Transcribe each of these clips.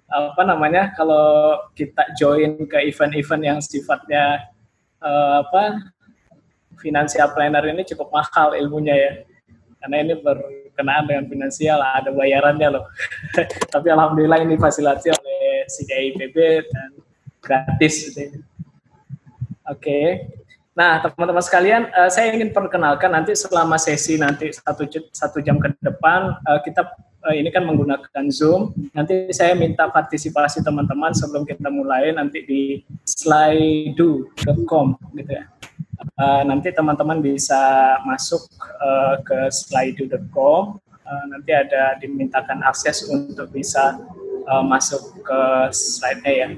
apa namanya, kalau kita join ke event-event yang sifatnya financial planner ini cukup mahal ilmunya ya, karena ini berkenaan dengan finansial, ada bayarannya loh. Tapi alhamdulillah ini fasilitasi oleh CDIPB dan gratis. Oke. Nah, teman-teman sekalian, saya ingin perkenalkan nanti selama sesi nanti satu jam ke depan, kita ini kan menggunakan Zoom. Nanti saya minta partisipasi teman-teman sebelum kita mulai nanti di slido.com gitu ya. Nanti teman-teman bisa masuk ke slido.com. Nanti ada dimintakan akses untuk bisa masuk ke slide-nya ya.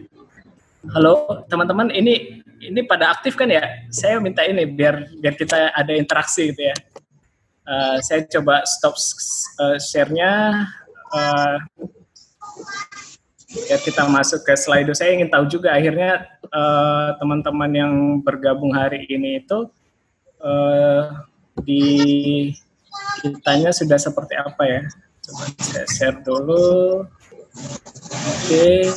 Halo teman-teman, ini pada aktif kan ya? Saya minta ini biar kita ada interaksi gitu ya. Saya coba stop share-nya biar kita masuk ke slide. Saya ingin tahu juga akhirnya teman-teman yang bergabung hari ini itu di kitanya sudah seperti apa ya? Coba saya share dulu. Oke.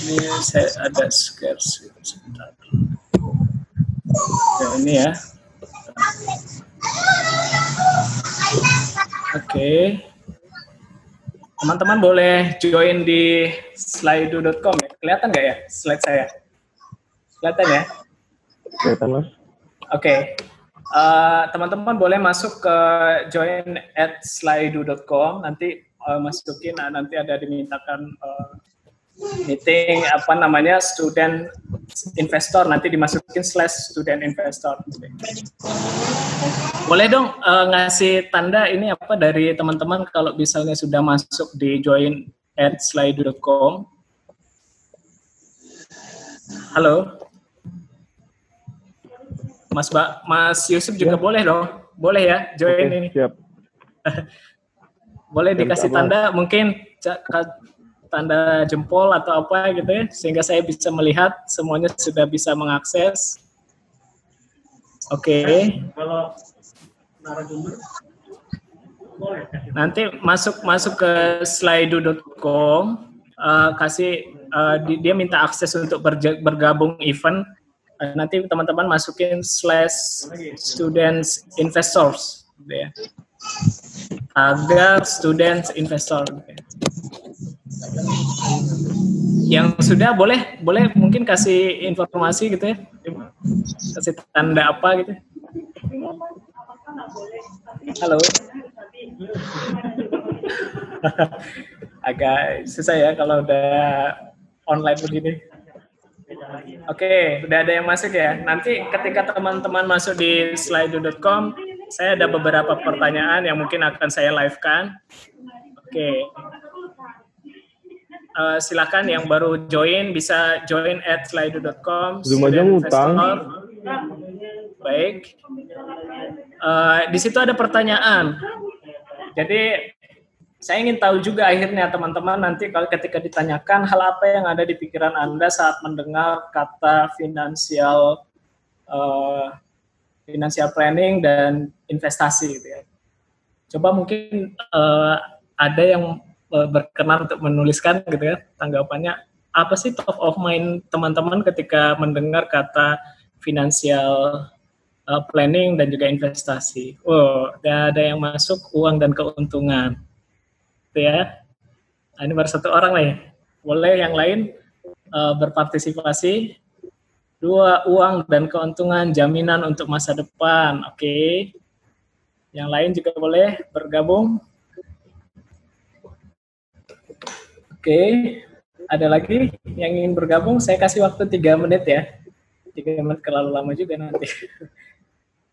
Ini saya ada share sebentar. Ya, ini ya. Oke. Teman-teman boleh join di slido.com ya. Kelihatan nggak ya slide saya? Kelihatan ya? Kelihatan, Mas. Oke. Teman-teman boleh masuk ke join@slido.com. Nanti masukin, nanti ada dimintakan meeting apa namanya student investor, nanti dimasukin /student investor. Boleh dong ngasih tanda ini apa dari teman-teman kalau misalnya sudah masuk di join@slido.com. Halo, Mas Yusuf juga boleh dong, boleh ya join. Oke, ini. Siap. Boleh dikasih tanda mungkin tanda jempol atau apa gitu ya, sehingga saya bisa melihat semuanya sudah bisa mengakses. Oke. Kalau narasumber boleh nanti masuk ke slido.com, kasih dia minta akses untuk bergabung event. Nanti teman-teman masukin /students investors gitu ya. Agar students investor. Yang sudah boleh mungkin kasih informasi gitu ya, kasih tanda apa gitu. Halo. Agak susah ya kalau udah online begini. Oke, udah ada yang masuk ya. Nanti ketika teman-teman masuk di slido.com, saya ada beberapa pertanyaan yang mungkin akan saya live-kan. Oke. Silakan yang baru join bisa join @slido.com. Zoom aja ngutang. Baik. Di situ ada pertanyaan. Jadi saya ingin tahu juga akhirnya teman-teman nanti kalau ketika ditanyakan hal apa yang ada di pikiran Anda saat mendengar kata financial planning dan investasi gitu ya. Coba mungkin ada yang berkenan untuk menuliskan gitu ya tanggapannya, apa sih top of mind teman-teman ketika mendengar kata financial planning dan juga investasi. Ada yang masuk uang dan keuntungan gitu ya. Nah, ini baru satu orang nih, boleh yang lain berpartisipasi. 2, uang dan keuntungan jaminan untuk masa depan. Oke. Yang lain juga boleh bergabung. Oke, ada lagi yang ingin bergabung? Saya kasih waktu 3 menit ya. 3 menit terlalu lama juga nanti.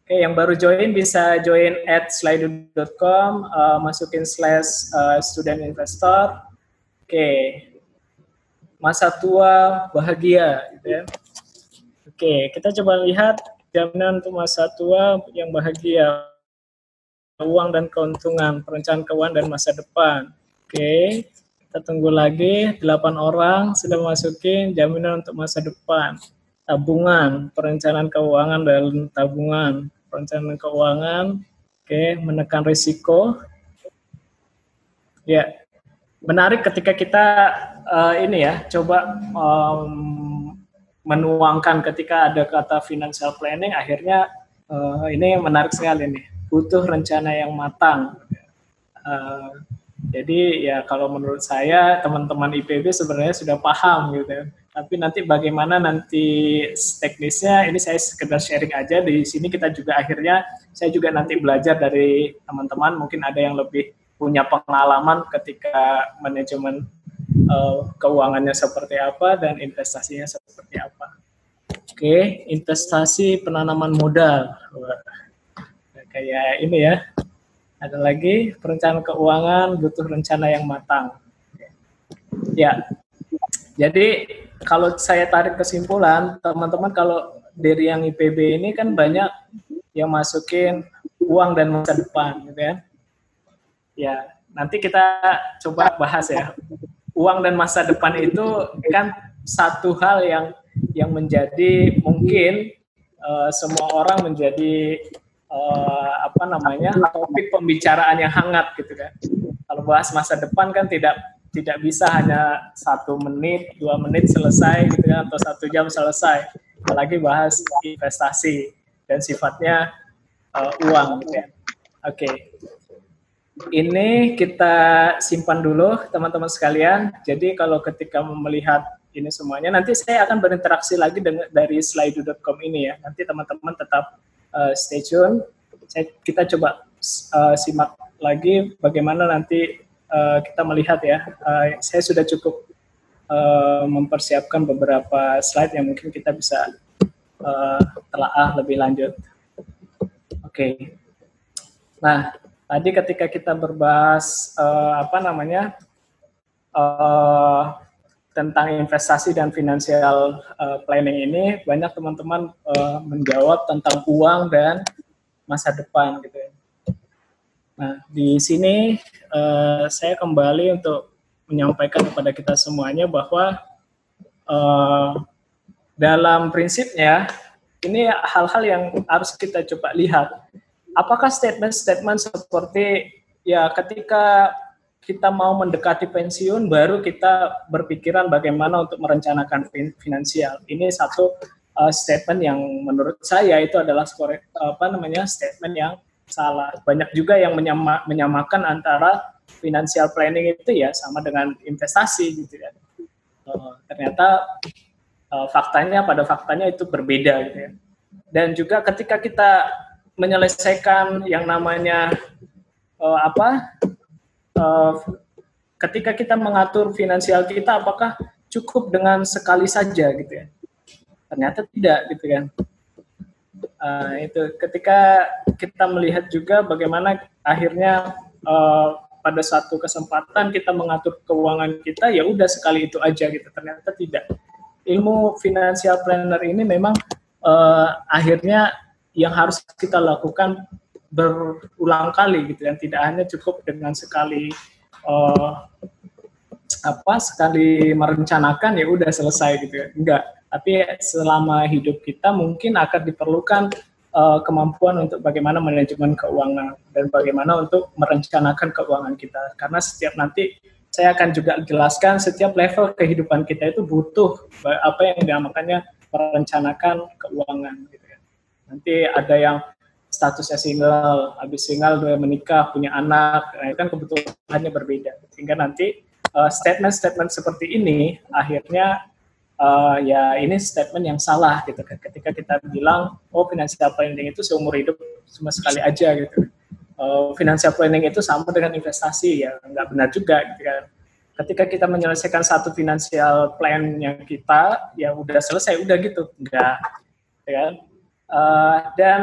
Oke, yang baru join bisa join @slido.com, masukin /student investor. Oke, masa tua bahagia, gitu ya. Oke, kita coba lihat jaminan untuk masa tua yang bahagia, uang dan keuntungan, perencanaan keuangan dan masa depan. Oke. Kita tunggu lagi, 8 orang sudah masukin jaminan untuk masa depan. Tabungan, perencanaan keuangan dan tabungan. Perencanaan keuangan, oke, menekan risiko. Ya, menarik ketika kita ini ya coba menuangkan ketika ada kata financial planning, akhirnya ini menarik sekali nih, butuh rencana yang matang. Jadi ya kalau menurut saya teman-teman IPB sebenarnya sudah paham gitu. Tapi nanti bagaimana nanti teknisnya ini saya sekedar sharing aja. Di sini kita juga akhirnya saya juga nanti belajar dari teman-teman, mungkin ada yang lebih punya pengalaman ketika manajemen keuangannya seperti apa dan investasinya seperti apa. Oke, investasi penanaman modal. Kayak ini ya. Ada lagi, perencanaan keuangan butuh rencana yang matang. Ya, jadi kalau saya tarik kesimpulan, teman-teman kalau dari yang IPB ini kan banyak yang masukin uang dan masa depan, gitu ya. Ya, nanti kita coba bahas ya. Uang dan masa depan itu kan satu hal yang menjadi mungkin semua orang menjadi topik pembicaraan yang hangat gitu kan. Kalau bahas masa depan kan tidak bisa hanya 1 menit, 2 menit selesai gitu kan, atau 1 jam selesai. Apalagi bahas investasi dan sifatnya uang gitu ya. Oke. Ini kita simpan dulu teman-teman sekalian. Jadi kalau ketika melihat ini semuanya, nanti saya akan berinteraksi lagi dari slido.com ini ya. Nanti teman-teman tetap stay tune. Kita coba simak lagi bagaimana nanti kita melihat ya. Saya sudah cukup mempersiapkan beberapa slide yang mungkin kita bisa telaah lebih lanjut. Oke. Nah, tadi ketika kita berbahas tentang investasi dan financial planning ini, banyak teman-teman menjawab tentang uang dan masa depan gitu ya. Nah, di sini saya kembali untuk menyampaikan kepada kita semuanya bahwa dalam prinsipnya ini hal-hal yang harus kita coba lihat. Apakah statement-statement seperti ya ketika kita mau mendekati pensiun baru kita berpikiran bagaimana untuk merencanakan finansial. Ini satu statement yang menurut saya itu adalah statement yang salah. Banyak juga yang menyamakan antara financial planning itu ya sama dengan investasi gitu ya. Ternyata pada faktanya itu berbeda gitu ya. Dan juga ketika kita menyelesaikan yang namanya ketika kita mengatur finansial kita, apakah cukup dengan sekali saja gitu ya? Ternyata tidak gitu kan. Itu ketika kita melihat juga bagaimana akhirnya pada suatu kesempatan kita mengatur keuangan kita, ya udah sekali itu aja gitu. Ternyata tidak. Ilmu financial planner ini memang akhirnya yang harus kita lakukan berulang kali gitu kan, tidak hanya cukup dengan sekali sekali merencanakan ya udah selesai gitu ya. Enggak, tapi selama hidup kita mungkin akan diperlukan kemampuan untuk bagaimana manajemen keuangan dan bagaimana untuk merencanakan keuangan kita, karena setiap nanti saya akan juga jelaskan setiap level kehidupan kita itu butuh apa yang dinamakannya merencanakan keuangan gitu ya. Nanti ada yang statusnya single, habis single dia menikah, punya anak, nah itu kan kebutuhannya berbeda. Sehingga nanti statement-statement seperti ini akhirnya ya ini statement yang salah gitu kan. Ketika kita bilang financial planning itu seumur hidup cuma sekali aja gitu. Financial planning itu sama dengan investasi, ya nggak benar juga gitu kan. Ketika kita menyelesaikan satu financial plan yang kita ya udah selesai, udah gitu, enggak ya kan. Dan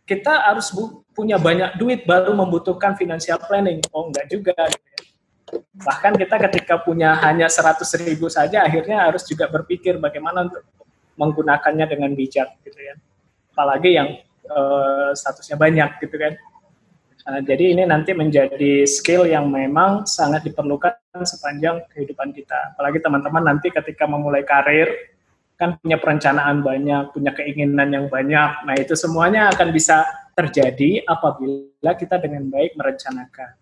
kita harus punya banyak duit baru membutuhkan financial planning. Enggak juga gitu ya. Bahkan kita ketika punya hanya 100.000 saja akhirnya harus juga berpikir bagaimana untuk menggunakannya dengan bijak gitu ya. Apalagi yang statusnya banyak gitu kan. Jadi ini nanti menjadi skill yang memang sangat diperlukan sepanjang kehidupan kita. Apalagi teman-teman nanti ketika memulai karir, kan punya perencanaan banyak, punya keinginan yang banyak. Nah itu semuanya akan bisa terjadi apabila kita dengan baik merencanakan.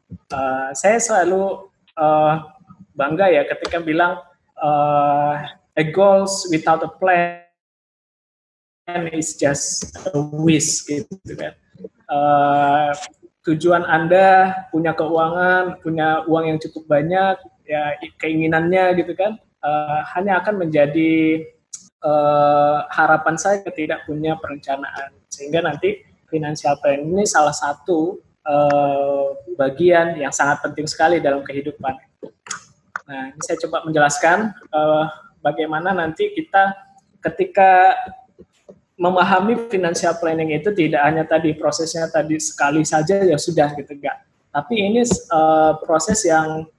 Saya selalu bangga ya ketika bilang a goals without a plan is just a wish gitu kan. Tujuan Anda punya keuangan, punya uang yang cukup banyak, ya keinginannya gitu kan, hanya akan menjadi harapan saya tidak punya perencanaan. Sehingga nanti financial plan ini salah satu bagian yang sangat penting sekali dalam kehidupan. Nah, ini saya coba menjelaskan bagaimana nanti kita ketika memahami financial planning itu tidak hanya tadi prosesnya tadi sekali saja ya sudah gitu, enggak. Tapi ini proses yang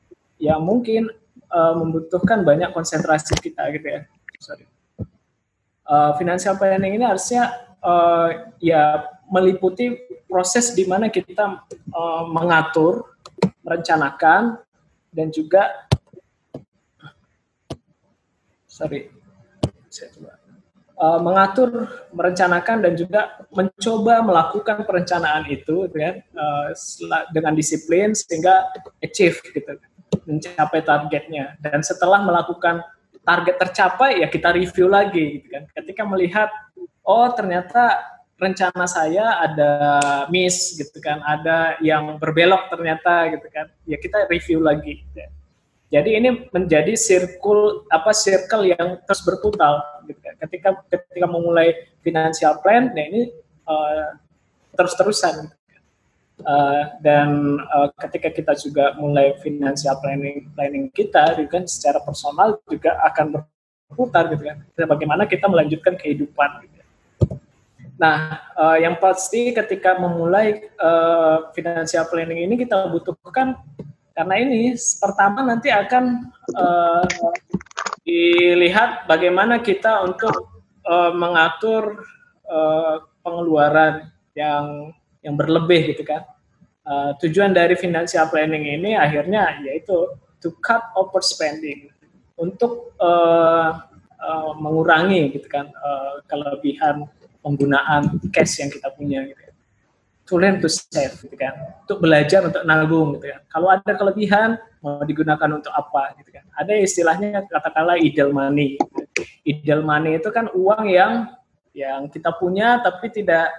mungkin membutuhkan banyak konsentrasi kita gitu ya. Sorry. Financial planning ini harusnya ya meliputi proses di mana kita mengatur, merencanakan, dan juga mengatur, merencanakan, dan juga mencoba melakukan perencanaan itu kan, dengan disiplin sehingga achieve gitu, mencapai targetnya. Dan setelah melakukan target tercapai ya kita review lagi gitu kan. Ketika melihat oh ternyata rencana saya ada miss gitu kan, ada yang berbelok ternyata gitu kan, ya kita review lagi gitu. Jadi ini menjadi circle yang terus berputar gitu kan. Ketika memulai financial plan, nah ini terus-terusan. Dan ketika kita juga mulai financial planning kita, gitu kan, secara personal juga akan berputar gitu kan. Bagaimana kita melanjutkan kehidupan. Gitu. Nah, yang pasti ketika memulai financial planning ini kita butuhkan. Karena ini pertama nanti akan dilihat bagaimana kita untuk mengatur pengeluaran yang berlebih gitu kan. Tujuan dari financial planning ini akhirnya yaitu to cut overspending, untuk mengurangi gitu kan kelebihan penggunaan cash yang kita punya gitu. To learn to save gitu kan, untuk belajar untuk nabung gitu kan. Kalau ada kelebihan mau digunakan untuk apa gitu kan. Ada istilahnya katakanlah idle money. Idle money itu kan uang yang kita punya tapi tidak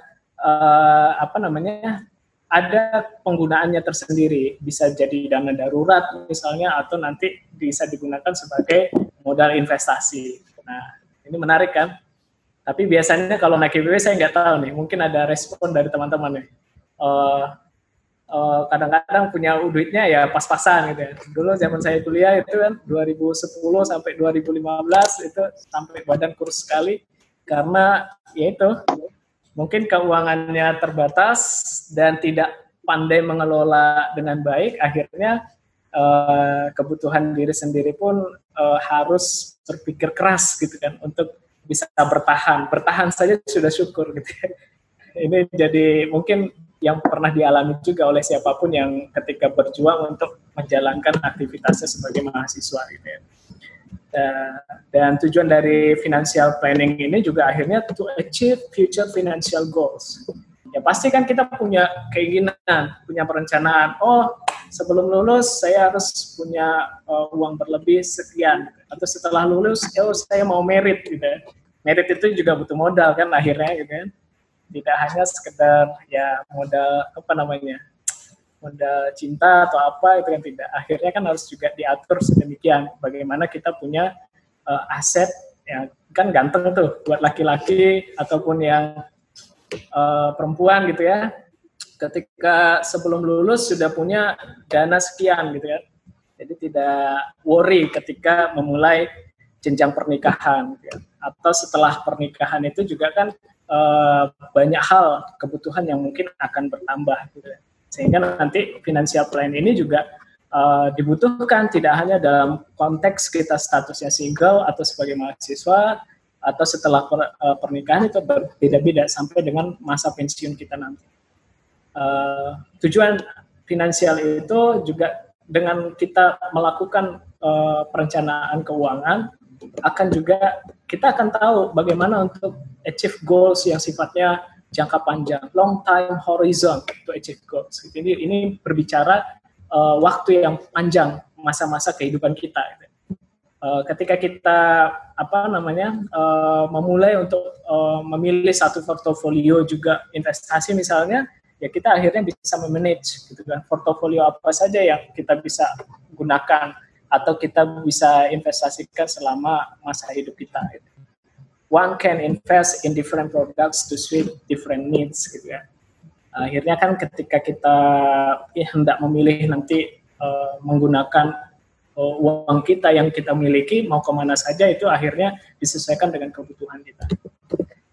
ada penggunaannya tersendiri. Bisa jadi dana darurat misalnya, atau nanti bisa digunakan sebagai modal investasi. Nah, ini menarik kan? Tapi biasanya kalau naik IPB saya nggak tahu nih, mungkin ada respon dari teman-teman nih. Kadang-kadang punya duitnya ya pas-pasan gitu ya. Dulu zaman saya kuliah itu kan 2010 sampai 2015 itu sampai badan kurus sekali karena ya itu mungkin keuangannya terbatas dan tidak pandai mengelola dengan baik, akhirnya kebutuhan diri sendiri pun harus berpikir keras gitu kan untuk bisa bertahan saja sudah syukur gitu. Ini jadi mungkin yang pernah dialami juga oleh siapapun yang ketika berjuang untuk menjalankan aktivitasnya sebagai mahasiswa gitu ya. Dan tujuan dari financial planning ini juga akhirnya to achieve future financial goals. Ya pasti kan kita punya keinginan, punya perencanaan. Oh, sebelum lulus saya harus punya uang berlebih sekian. Atau setelah lulus, saya mau merit gitu ya. Merit itu juga butuh modal kan akhirnya gitu kan. Tidak hanya sekedar ya modal modal cinta atau apa itu kan tidak. Akhirnya kan harus juga diatur sedemikian bagaimana kita punya aset yang kan ganteng tuh buat laki-laki ataupun yang perempuan gitu ya. Ketika sebelum lulus sudah punya dana sekian gitu kan. Jadi tidak worry ketika memulai jenjang pernikahan gitu ya. Atau setelah pernikahan itu juga kan banyak hal kebutuhan yang mungkin akan bertambah gitu ya. Sehingga nanti financial plan ini juga dibutuhkan tidak hanya dalam konteks kita statusnya single atau sebagai mahasiswa, atau setelah pernikahan itu berbeda-beda sampai dengan masa pensiun kita nanti. Tujuan finansial itu juga dengan kita melakukan perencanaan keuangan akan juga kita akan tahu bagaimana untuk achieve goals yang sifatnya jangka panjang, long time horizon to achieve goals. Jadi ini berbicara waktu yang panjang, masa-masa kehidupan kita. Ketika kita memulai untuk memilih satu portofolio juga investasi misalnya, ya kita akhirnya bisa memanage gitu kan, portofolio apa saja yang kita bisa gunakan atau kita bisa investasikan selama masa hidup kita. Gitu. One can invest in different products to suit different needs gitu ya. Akhirnya kan ketika kita hendak memilih nanti menggunakan uang kita yang kita miliki mau kemana saja, itu akhirnya disesuaikan dengan kebutuhan kita.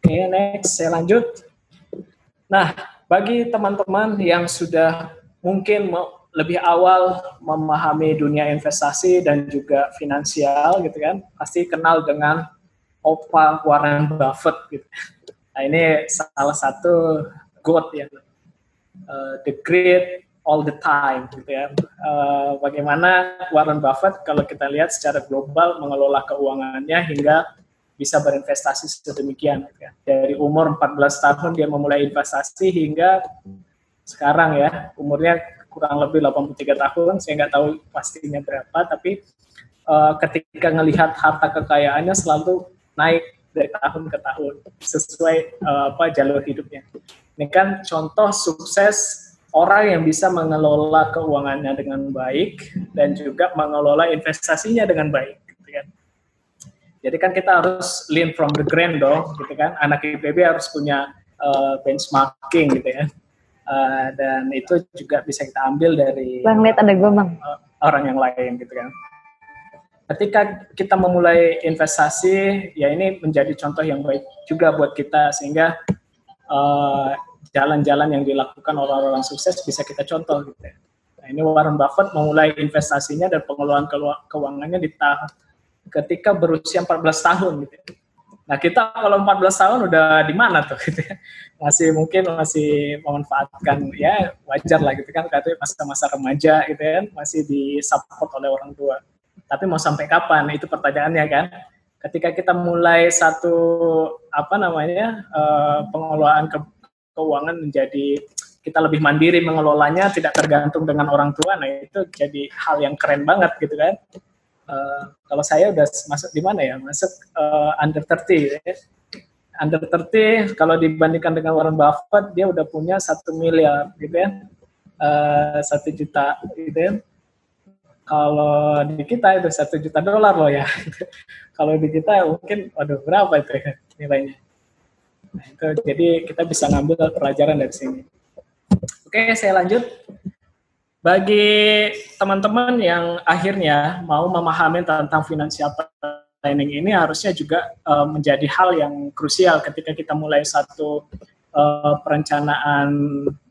Oke, next, saya lanjut. Nah, bagi teman-teman yang sudah mungkin lebih awal memahami dunia investasi dan juga finansial gitu kan, pasti kenal dengan Opa Warren Buffett gitu. Nah, ini salah satu GOAT ya, the great all the time gitu ya. Bagaimana Warren Buffett kalau kita lihat secara global mengelola keuangannya hingga bisa berinvestasi sedemikian gitu ya. Dari umur 14 tahun dia memulai investasi hingga sekarang ya, umurnya kurang lebih 83 tahun, saya nggak tahu pastinya berapa, tapi ketika melihat harta kekayaannya selalu naik dari tahun ke tahun sesuai jalur hidupnya. Ini kan contoh sukses orang yang bisa mengelola keuangannya dengan baik dan juga mengelola investasinya dengan baik. Gitu kan. Jadi kan kita harus learn from the grand dong, gitu kan. Anak IPB harus punya benchmarking gitu ya. Dan itu juga bisa kita ambil dari Bang, lihat ada gue, Bang. Orang yang lain gitu kan. Ketika kita memulai investasi, ya ini menjadi contoh yang baik juga buat kita, sehingga jalan-jalan yang dilakukan orang-orang sukses bisa kita contoh gitu ya. Nah, ini Warren Buffett memulai investasinya dan pengelolaan keuangannya ketika berusia 14 tahun gitu ya. Nah, kita kalau 14 tahun udah di mana tuh gitu ya. Masih memanfaatkan, ya wajar lah gitu kan, katanya masa-masa remaja gitu kan, masih disupport oleh orang tua. Tapi mau sampai kapan? Itu pertanyaannya kan. Ketika kita mulai satu pengelolaan keuangan menjadi kita lebih mandiri mengelolanya, tidak tergantung dengan orang tua, nah itu jadi hal yang keren banget gitu kan. Kalau saya udah masuk di mana ya? Masuk under 30 ya. Under 30 kalau dibandingkan dengan Warren Buffett, dia udah punya 1 miliar gitu ya. 1 juta gitu ya. Kalau di kita itu $1 juta loh ya. Kalau di kita mungkin, berapa itu ya nilainya. Nah, itu jadi kita bisa ngambil pelajaran dari sini. Oke, saya lanjut. Bagi teman-teman yang akhirnya mau memahami tentang financial planning ini, harusnya juga menjadi hal yang krusial ketika kita mulai satu perencanaan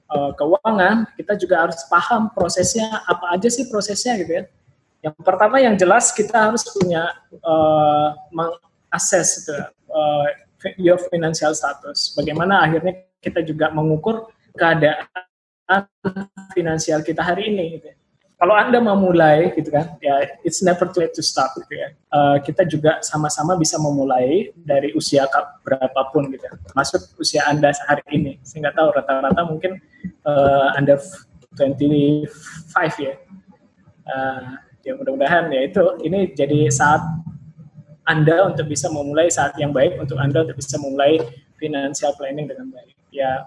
keuangan. Kita juga harus paham prosesnya, apa aja sih prosesnya gitu ya. Yang pertama yang jelas kita harus punya mengakses your financial status. Bagaimana akhirnya kita juga mengukur keadaan finansial kita hari ini gitu ya. Kalau Anda memulai gitu kan, ya it's never too late to start gitu ya. Kita juga sama-sama bisa memulai dari usia berapapun gitu ya. Masuk usia Anda hari ini. Saya nggak tahu, rata-rata mungkin under 25 ya. Ya mudah-mudahan ya ini jadi saat Anda untuk bisa memulai, saat yang baik untuk Anda untuk bisa memulai financial planning dengan baik. Ya,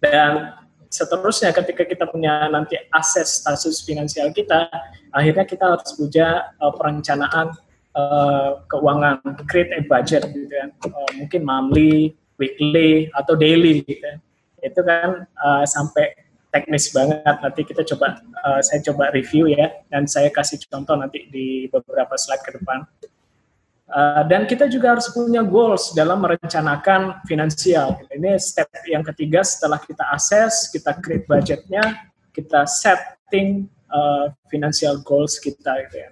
dan seterusnya ketika kita punya nanti akses status finansial kita, akhirnya kita harus punya perencanaan keuangan, create a budget gitu kan. Mungkin monthly, weekly, atau daily gitu kan. Itu kan sampai teknis banget. Nanti kita saya coba review ya, dan saya kasih contoh nanti di beberapa slide ke depan. Dan kita juga harus punya goals dalam merencanakan finansial. Ini step yang ketiga setelah kita assess, kita create budgetnya, kita setting financial goals kita. Gitu ya.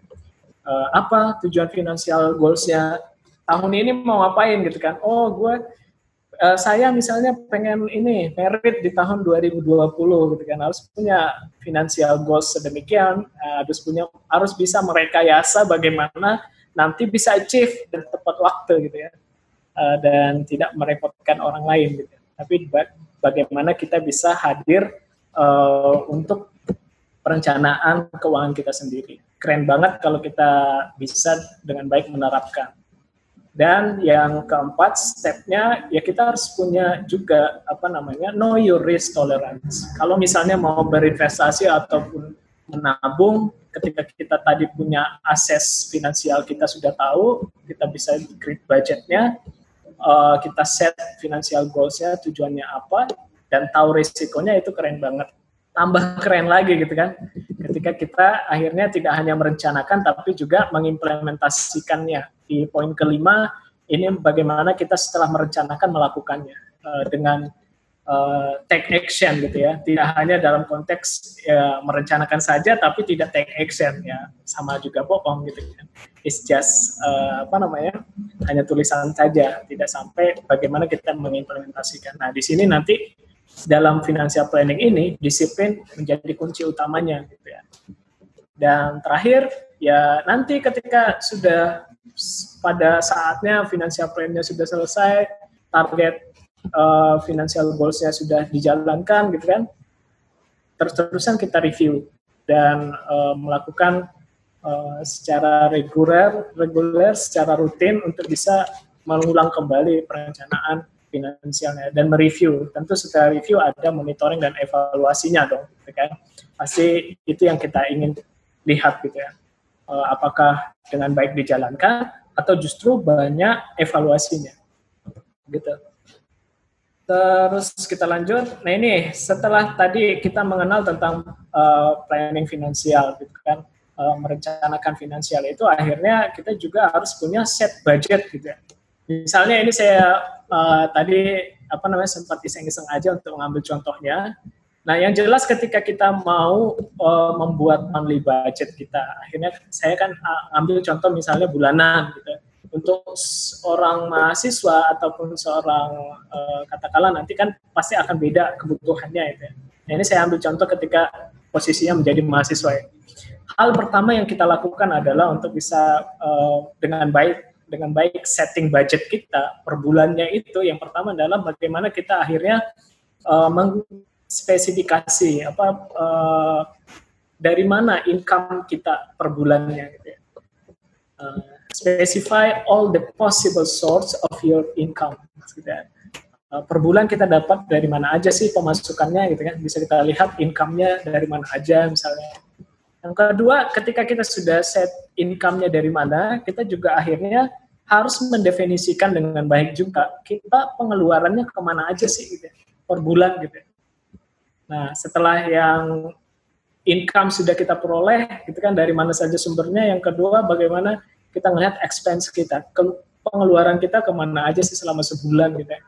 Apa tujuan financial goals-nya? Tahun ini mau ngapain gitu kan? Saya misalnya pengen merit di tahun 2020 gitu kan, harus punya financial goals sedemikian, harus bisa merekayasa bagaimana nanti bisa achieve dan tepat waktu gitu ya, dan tidak merepotkan orang lain gitu. Tapi bagaimana kita bisa hadir untuk perencanaan keuangan kita sendiri. Keren banget kalau kita bisa dengan baik menerapkan. Dan yang keempat, stepnya ya kita harus punya juga know your risk tolerance. Kalau misalnya mau berinvestasi ataupun menabung, ketika kita tadi punya akses finansial, kita sudah tahu, kita bisa create budgetnya, kita set financial goals-nya, tujuannya apa, dan tahu risikonya, itu keren banget. Tambah keren lagi gitu kan, ketika kita akhirnya tidak hanya merencanakan, tapi juga mengimplementasikannya. Di poin kelima, ini bagaimana kita setelah merencanakan melakukannya dengan take action gitu ya, tidak hanya dalam konteks ya, merencanakan saja tapi tidak take action, ya sama juga bohong gitu kan. It's just hanya tulisan saja, tidak sampai bagaimana kita mengimplementasikan. Nah di sini nanti dalam financial planning ini disiplin menjadi kunci utamanya gitu ya. Dan terakhir ya nanti ketika sudah pada saatnya financial plan-nya sudah selesai, target financial goals-nya sudah dijalankan gitu kan, terus-terusan kita review dan melakukan secara reguler, secara rutin untuk bisa mengulang kembali perencanaan finansialnya dan mereview. Tentu setelah review ada monitoring dan evaluasinya dong, gitu kan. Pasti itu yang kita ingin lihat gitu ya. Apakah dengan baik dijalankan atau justru banyak evaluasinya, gitu. Terus kita lanjut. Nah ini setelah tadi kita mengenal tentang planning finansial, gitu kan, merencanakan finansial itu, akhirnya kita juga harus punya set budget gitu ya. Misalnya ini saya tadi sempat iseng-iseng aja untuk mengambil contohnya. Nah yang jelas ketika kita mau membuat monthly budget kita, akhirnya saya kan ambil contoh misalnya bulanan gitu. Untuk seorang mahasiswa ataupun seorang katakanlah nanti kan pasti akan beda kebutuhannya itu ya. Nah, ini saya ambil contoh ketika posisinya menjadi mahasiswa ya. Hal pertama yang kita lakukan adalah untuk bisa dengan baik setting budget kita per bulannya. Itu yang pertama adalah bagaimana kita akhirnya mengspesifikasi dari mana income kita per bulannya gitu ya. Specify all the possible source of your income. Gitu ya. Per bulan kita dapat dari mana aja sih pemasukannya gitu kan, bisa kita lihat income-nya dari mana aja misalnya. Yang kedua, ketika kita sudah set income-nya dari mana, kita juga akhirnya harus mendefinisikan dengan baik juga kita pengeluarannya kemana aja sih gitu ya, per bulan gitu. Nah, setelah yang income sudah kita peroleh gitu kan, dari mana saja sumbernya, yang kedua bagaimana kita melihat expense kita, pengeluaran kita kemana aja sih selama sebulan gitu ya.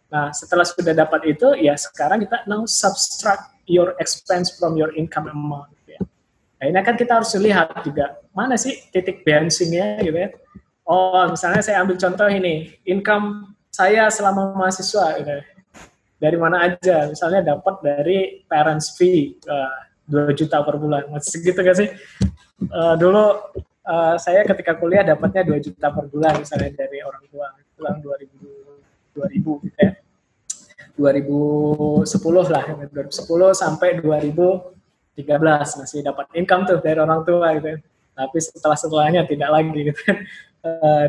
Nah, setelah sudah dapat itu, ya sekarang kita now subtract your expense from your income amount. Gitu ya. Nah, ini kan kita harus lihat juga, mana sih titik balancing-nya gitu ya. Oh, misalnya saya ambil contoh ini, income saya selama mahasiswa gitu ya. Dari mana aja, misalnya dapat dari parents fee, 2 juta per bulan, masih gitu gak sih? Dulu saya ketika kuliah dapatnya 2 juta per bulan misalnya dari orang tua, pulang 2000 gitu ya. 2010 lah, 2010 sampai 2013 masih dapat income tuh dari orang tua gitu ya. Tapi setelahnya tidak lagi gitu kan,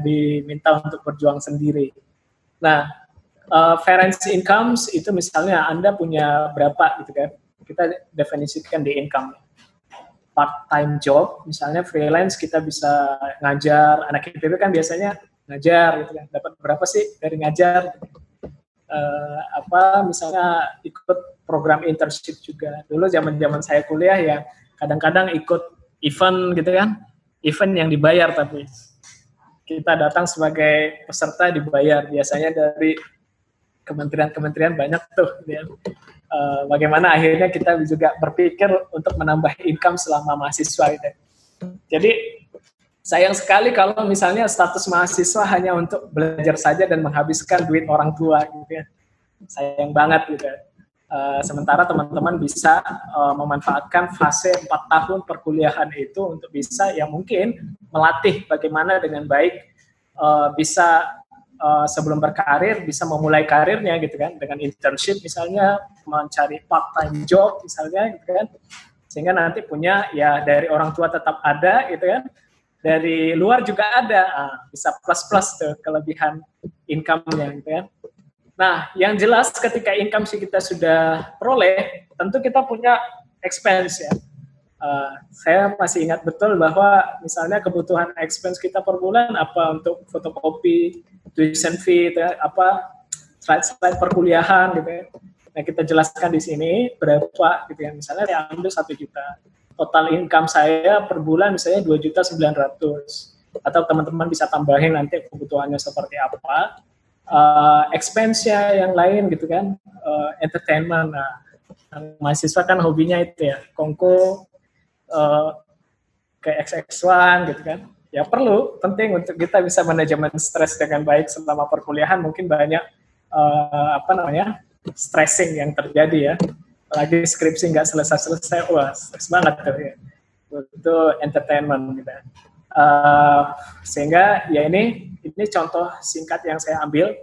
diminta untuk berjuang sendiri. Nah, parents incomes itu misalnya Anda punya berapa gitu kan, kita definisikan di income. Part-time job, misalnya freelance kita bisa ngajar, anak IPB kan biasanya ngajar gitu kan, dapat berapa sih dari ngajar, misalnya ikut program internship juga. Dulu zaman saya kuliah ya kadang-kadang ikut event gitu kan, event yang dibayar, tapi kita datang sebagai peserta dibayar, biasanya dari kementerian-kementerian banyak tuh gitu ya. Bagaimana akhirnya kita juga berpikir untuk menambah income selama mahasiswa gitu. Jadi sayang sekali kalau misalnya status mahasiswa hanya untuk belajar saja dan menghabiskan duit orang tua gitu ya. Sayang banget gitu. Sementara teman-teman bisa memanfaatkan fase 4 tahun perkuliahan itu untuk bisa ya mungkin melatih bagaimana dengan baik bisa sebelum berkarir bisa memulai karirnya gitu kan, dengan internship misalnya, mencari part-time job misalnya gitu kan, Sehingga nanti punya ya dari orang tua tetap ada gitu kan, dari luar juga ada, bisa plus-plus tuh kelebihan income-nya gitu kan. Nah, yang jelas ketika income kita sudah peroleh, tentu kita punya expense ya. Saya masih ingat betul bahwa misalnya kebutuhan expense kita per bulan apa untuk fotokopi, tuition fee, gitu ya, apa slide-slide perkuliahan gitu ya. Nah, kita jelaskan di sini berapa gitu ya. Misalnya saya ambil 1 juta. Total income saya per bulan misalnya 2.900.000. Atau teman-teman bisa tambahin nanti kebutuhannya seperti apa. Expense-nya yang lain gitu kan. Entertainment. Nah, mahasiswa kan hobinya itu ya. Kongko ke XX1 gitu kan. Ya penting untuk kita bisa manajemen stres dengan baik selama perkuliahan. Mungkin banyak stressing yang terjadi ya, lagi skripsi nggak selesai-selesai, wah stres banget tuh ya, itu entertainment gitu. Sehingga ya ini contoh singkat yang saya ambil.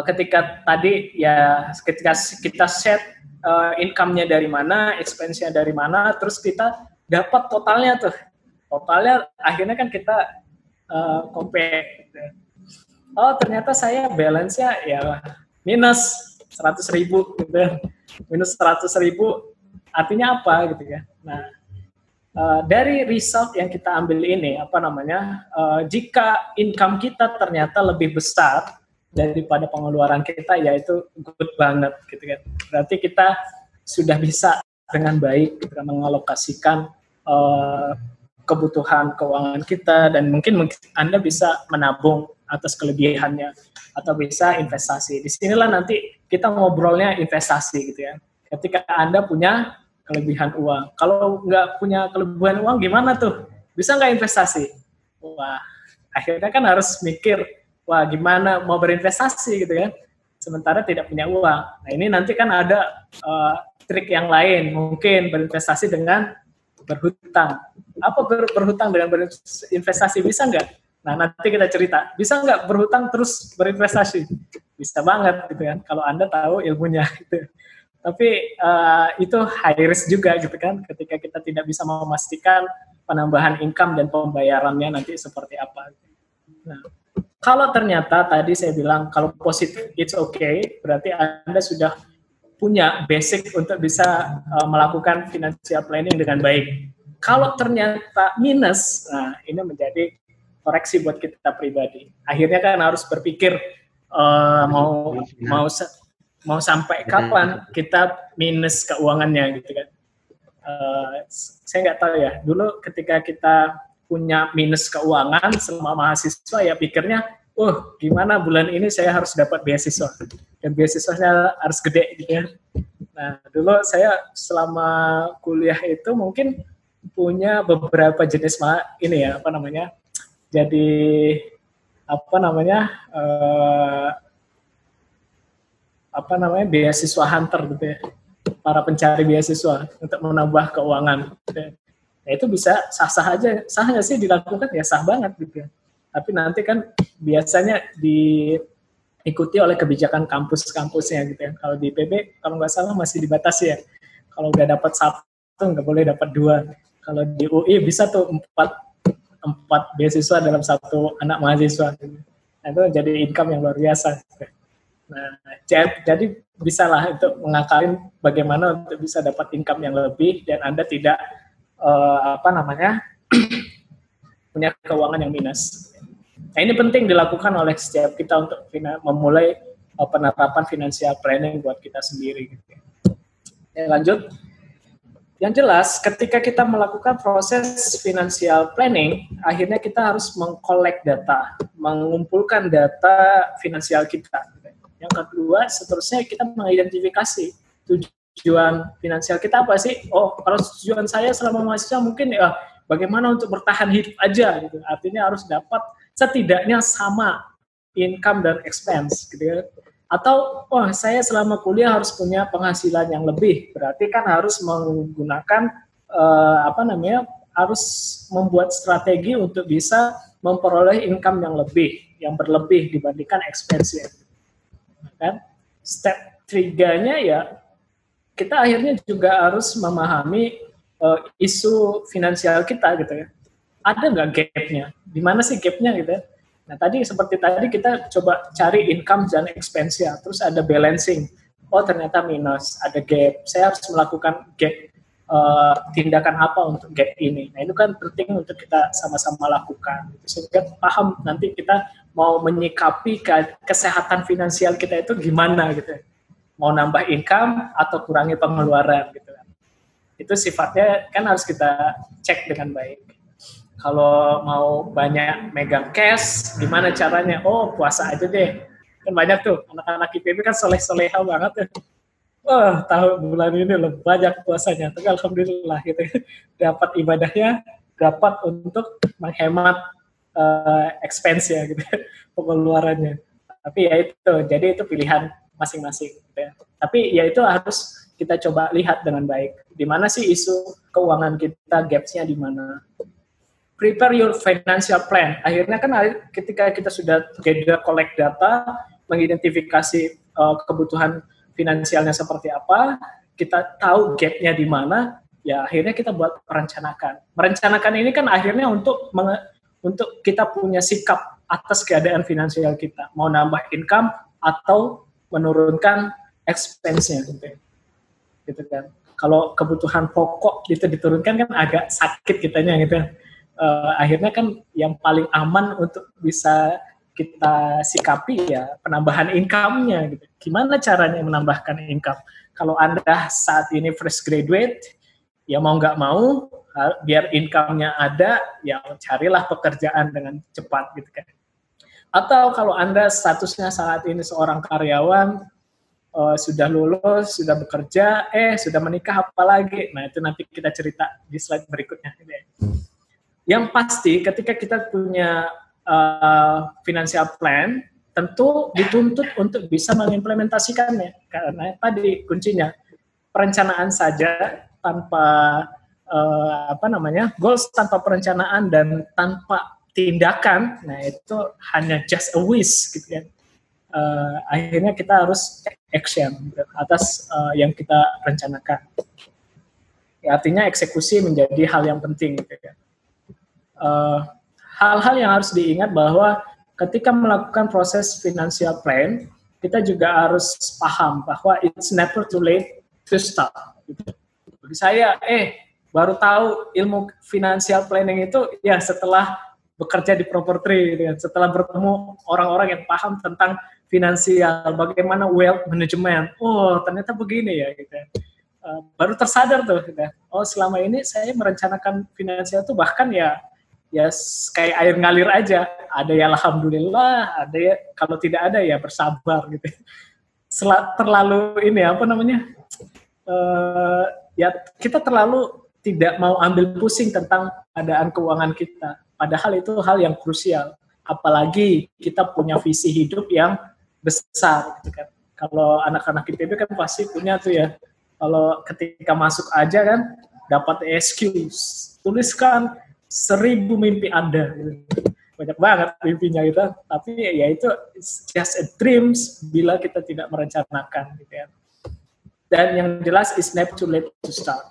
Ketika tadi ya ketika kita set income-nya dari mana, expense-nya dari mana, terus kita dapat totalnya tuh, akhirnya kan kita compare. Oh ternyata saya balance-nya ya minus 100.000 gitu. Minus 100.000 artinya apa gitu ya. Nah, dari result yang kita ambil ini jika income kita ternyata lebih besar daripada pengeluaran kita, yaitu good banget gitu kan. Berarti kita sudah bisa dengan baik gitu, mengalokasikan kebutuhan keuangan kita, dan mungkin Anda bisa menabung atas kelebihannya atau bisa investasi. Disinilah nanti kita ngobrolnya investasi gitu ya. Ketika Anda punya kelebihan uang, kalau nggak punya kelebihan uang gimana tuh? Bisa nggak investasi? Wah, akhirnya kan harus mikir, wah gimana mau berinvestasi gitu kan? Sementara tidak punya uang. Nah ini nanti kan ada trik yang lain, mungkin berinvestasi dengan berhutang. Apa berhutang dengan berinvestasi, bisa nggak? Nah, nanti kita cerita, bisa nggak berhutang terus berinvestasi? Bisa banget gitu kan, kalau Anda tahu ilmunya gitu. Tapi itu high risk juga gitu kan, ketika kita tidak bisa memastikan penambahan income dan pembayarannya nanti seperti apa. Nah, kalau ternyata tadi saya bilang, kalau positif it's okay, berarti Anda sudah punya basic untuk bisa melakukan financial planning dengan baik. Kalau ternyata minus, nah ini menjadi koreksi buat kita pribadi. Akhirnya kan harus berpikir mau sampai kapan kita minus keuangannya gitu kan. Saya nggak tahu ya. Dulu ketika kita punya minus keuangan selama mahasiswa ya pikirnya, gimana bulan ini saya harus dapat beasiswa dan beasiswanya harus gede gitu ya. Nah dulu saya selama kuliah itu mungkin punya beberapa jenis jadi beasiswa hunter gitu ya, para pencari beasiswa untuk menambah keuangan. Nah, itu bisa sah nggak sih dilakukan? Ya sah banget gitu ya. Tapi nanti kan biasanya diikuti oleh kebijakan kampus-kampusnya gitu ya. Kalau di IPB kalau nggak salah masih dibatasi ya. Kalau nggak dapat 1 nggak boleh dapat 2. Kalau di UI bisa tuh 4 beasiswa dalam 1 anak mahasiswa. Nah, itu jadi income yang luar biasa. Nah, jadi bisalah untuk mengakalin bagaimana untuk bisa dapat income yang lebih dan Anda tidak punya keuangan yang minus. Nah, ini penting dilakukan oleh setiap kita untuk memulai penerapan financial planning buat kita sendiri. Lanjut. Yang jelas, ketika kita melakukan proses financial planning, akhirnya kita harus mengkolek data, mengumpulkan data finansial kita. Yang kedua, seterusnya kita mengidentifikasi tujuan finansial kita apa sih? Oh, kalau tujuan saya selama mahasiswa mungkin ya bagaimana untuk bertahan hidup aja gitu. Artinya harus dapat setidaknya sama income dan expense gitu ya. Atau saya selama kuliah harus punya penghasilan yang lebih, berarti kan harus menggunakan harus membuat strategi untuk bisa memperoleh income yang berlebih dibandingkan expense-nya. Kan? Step 3-nya ya kita akhirnya juga harus memahami isu finansial kita gitu ya. Ada nggak gap-nya? Di mana sih gap-nya gitu ya? Nah tadi seperti tadi kita coba cari income dan expense ya, terus ada balancing. Oh ternyata minus, ada gap. Saya harus melakukan gap, tindakan apa untuk gap ini. Nah itu kan penting untuk kita sama-sama lakukan. Sehingga paham nanti kita mau menyikapi kesehatan finansial kita itu gimana gitu ya. Mau nambah income atau kurangi pengeluaran gitu kan. Itu sifatnya kan harus kita cek dengan baik. Kalau mau banyak megang cash, gimana caranya? Oh, puasa aja deh. Kan banyak tuh, anak-anak IPB kan soleh-soleha banget ya. Wah, tahun bulan ini loh, banyak puasanya. Tapi alhamdulillah gitu. Dapat ibadahnya, dapat untuk menghemat expense ya gitu, pengeluarannya. Tapi ya itu, jadi itu pilihan masing-masing. Gitu ya. Tapi ya itu harus kita coba lihat dengan baik. Di mana sih isu keuangan kita, gaps-nya di mana? Prepare your financial plan. Akhirnya kan ketika kita sudah collect data, mengidentifikasi kebutuhan finansialnya seperti apa, kita tahu gap-nya di mana, ya akhirnya kita buat merencanakan. Merencanakan ini kan akhirnya untuk kita punya sikap atas keadaan finansial kita. Mau nambah income atau menurunkan expense-nya gitu kan. Kalau kebutuhan pokok itu diturunkan kan agak sakit kitanya gitu. Akhirnya kan yang paling aman untuk bisa kita sikapi ya penambahan income-nya gitu. Gimana caranya menambahkan income? Kalau Anda saat ini fresh graduate, ya mau nggak mau, biar income-nya ada, ya carilah pekerjaan dengan cepat gitu kan. Atau kalau Anda statusnya saat ini seorang karyawan, sudah lulus, sudah bekerja, sudah menikah apalagi. Nah itu nanti kita cerita di slide berikutnya. Yang pasti ketika kita punya financial plan, tentu dituntut untuk bisa mengimplementasikannya. Karena tadi kuncinya, perencanaan saja tanpa goals tanpa perencanaan dan tanpa tindakan, nah itu hanya just a wish gitu kan. Akhirnya kita harus take action gitu, atas yang kita rencanakan. Ya, artinya eksekusi menjadi hal yang penting gitu kan. Hal-hal yang harus diingat bahwa ketika melakukan proses financial plan, kita juga harus paham bahwa it's never too late to start. Bagi saya, baru tahu ilmu financial planning itu ya setelah bekerja di properti, setelah bertemu orang-orang yang paham tentang finansial, bagaimana wealth management. Oh, ternyata begini ya gitu. Baru tersadar tuh, gitu. Oh selama ini saya merencanakan finansial itu bahkan ya kayak air ngalir aja. Ada ya alhamdulillah, ada ya kalau tidak ada ya bersabar gitu. Terlalu ini ya kita terlalu tidak mau ambil pusing tentang keadaan keuangan kita. Padahal itu hal yang krusial. Apalagi kita punya visi hidup yang besar gitu kan. Kalau anak-anak IPB kan pasti punya tuh ya. Kalau ketika masuk aja kan dapat excuse. Tuliskan 1000 mimpi Anda. Banyak banget mimpinya gitu. Tapi ya itu just a dreams bila kita tidak merencanakan gitu ya. Dan yang jelas is never too late to start.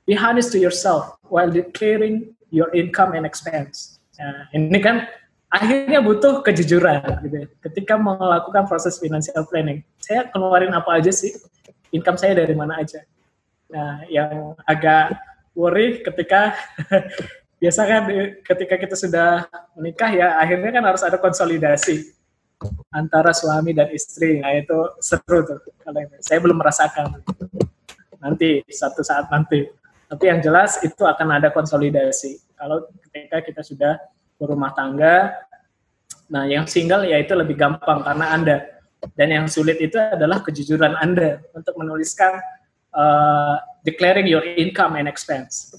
Be honest to yourself while declaring your income and expense. Nah, ini kan akhirnya butuh kejujuran gitu ya. Ketika melakukan proses financial planning. Saya keluarin apa aja sih? Income saya dari mana aja? Nah, yang agak worry ketika biasa kan ketika kita sudah menikah ya akhirnya kan harus ada konsolidasi antara suami dan istri. Nah itu seru tuh. Kalau saya belum merasakan. Nanti satu saat nanti. Tapi yang jelas itu akan ada konsolidasi. Kalau ketika kita sudah berumah tangga, nah yang single ya itu lebih gampang karena Anda. Dan yang sulit itu adalah kejujuran Anda untuk menuliskan declaring your income and expense.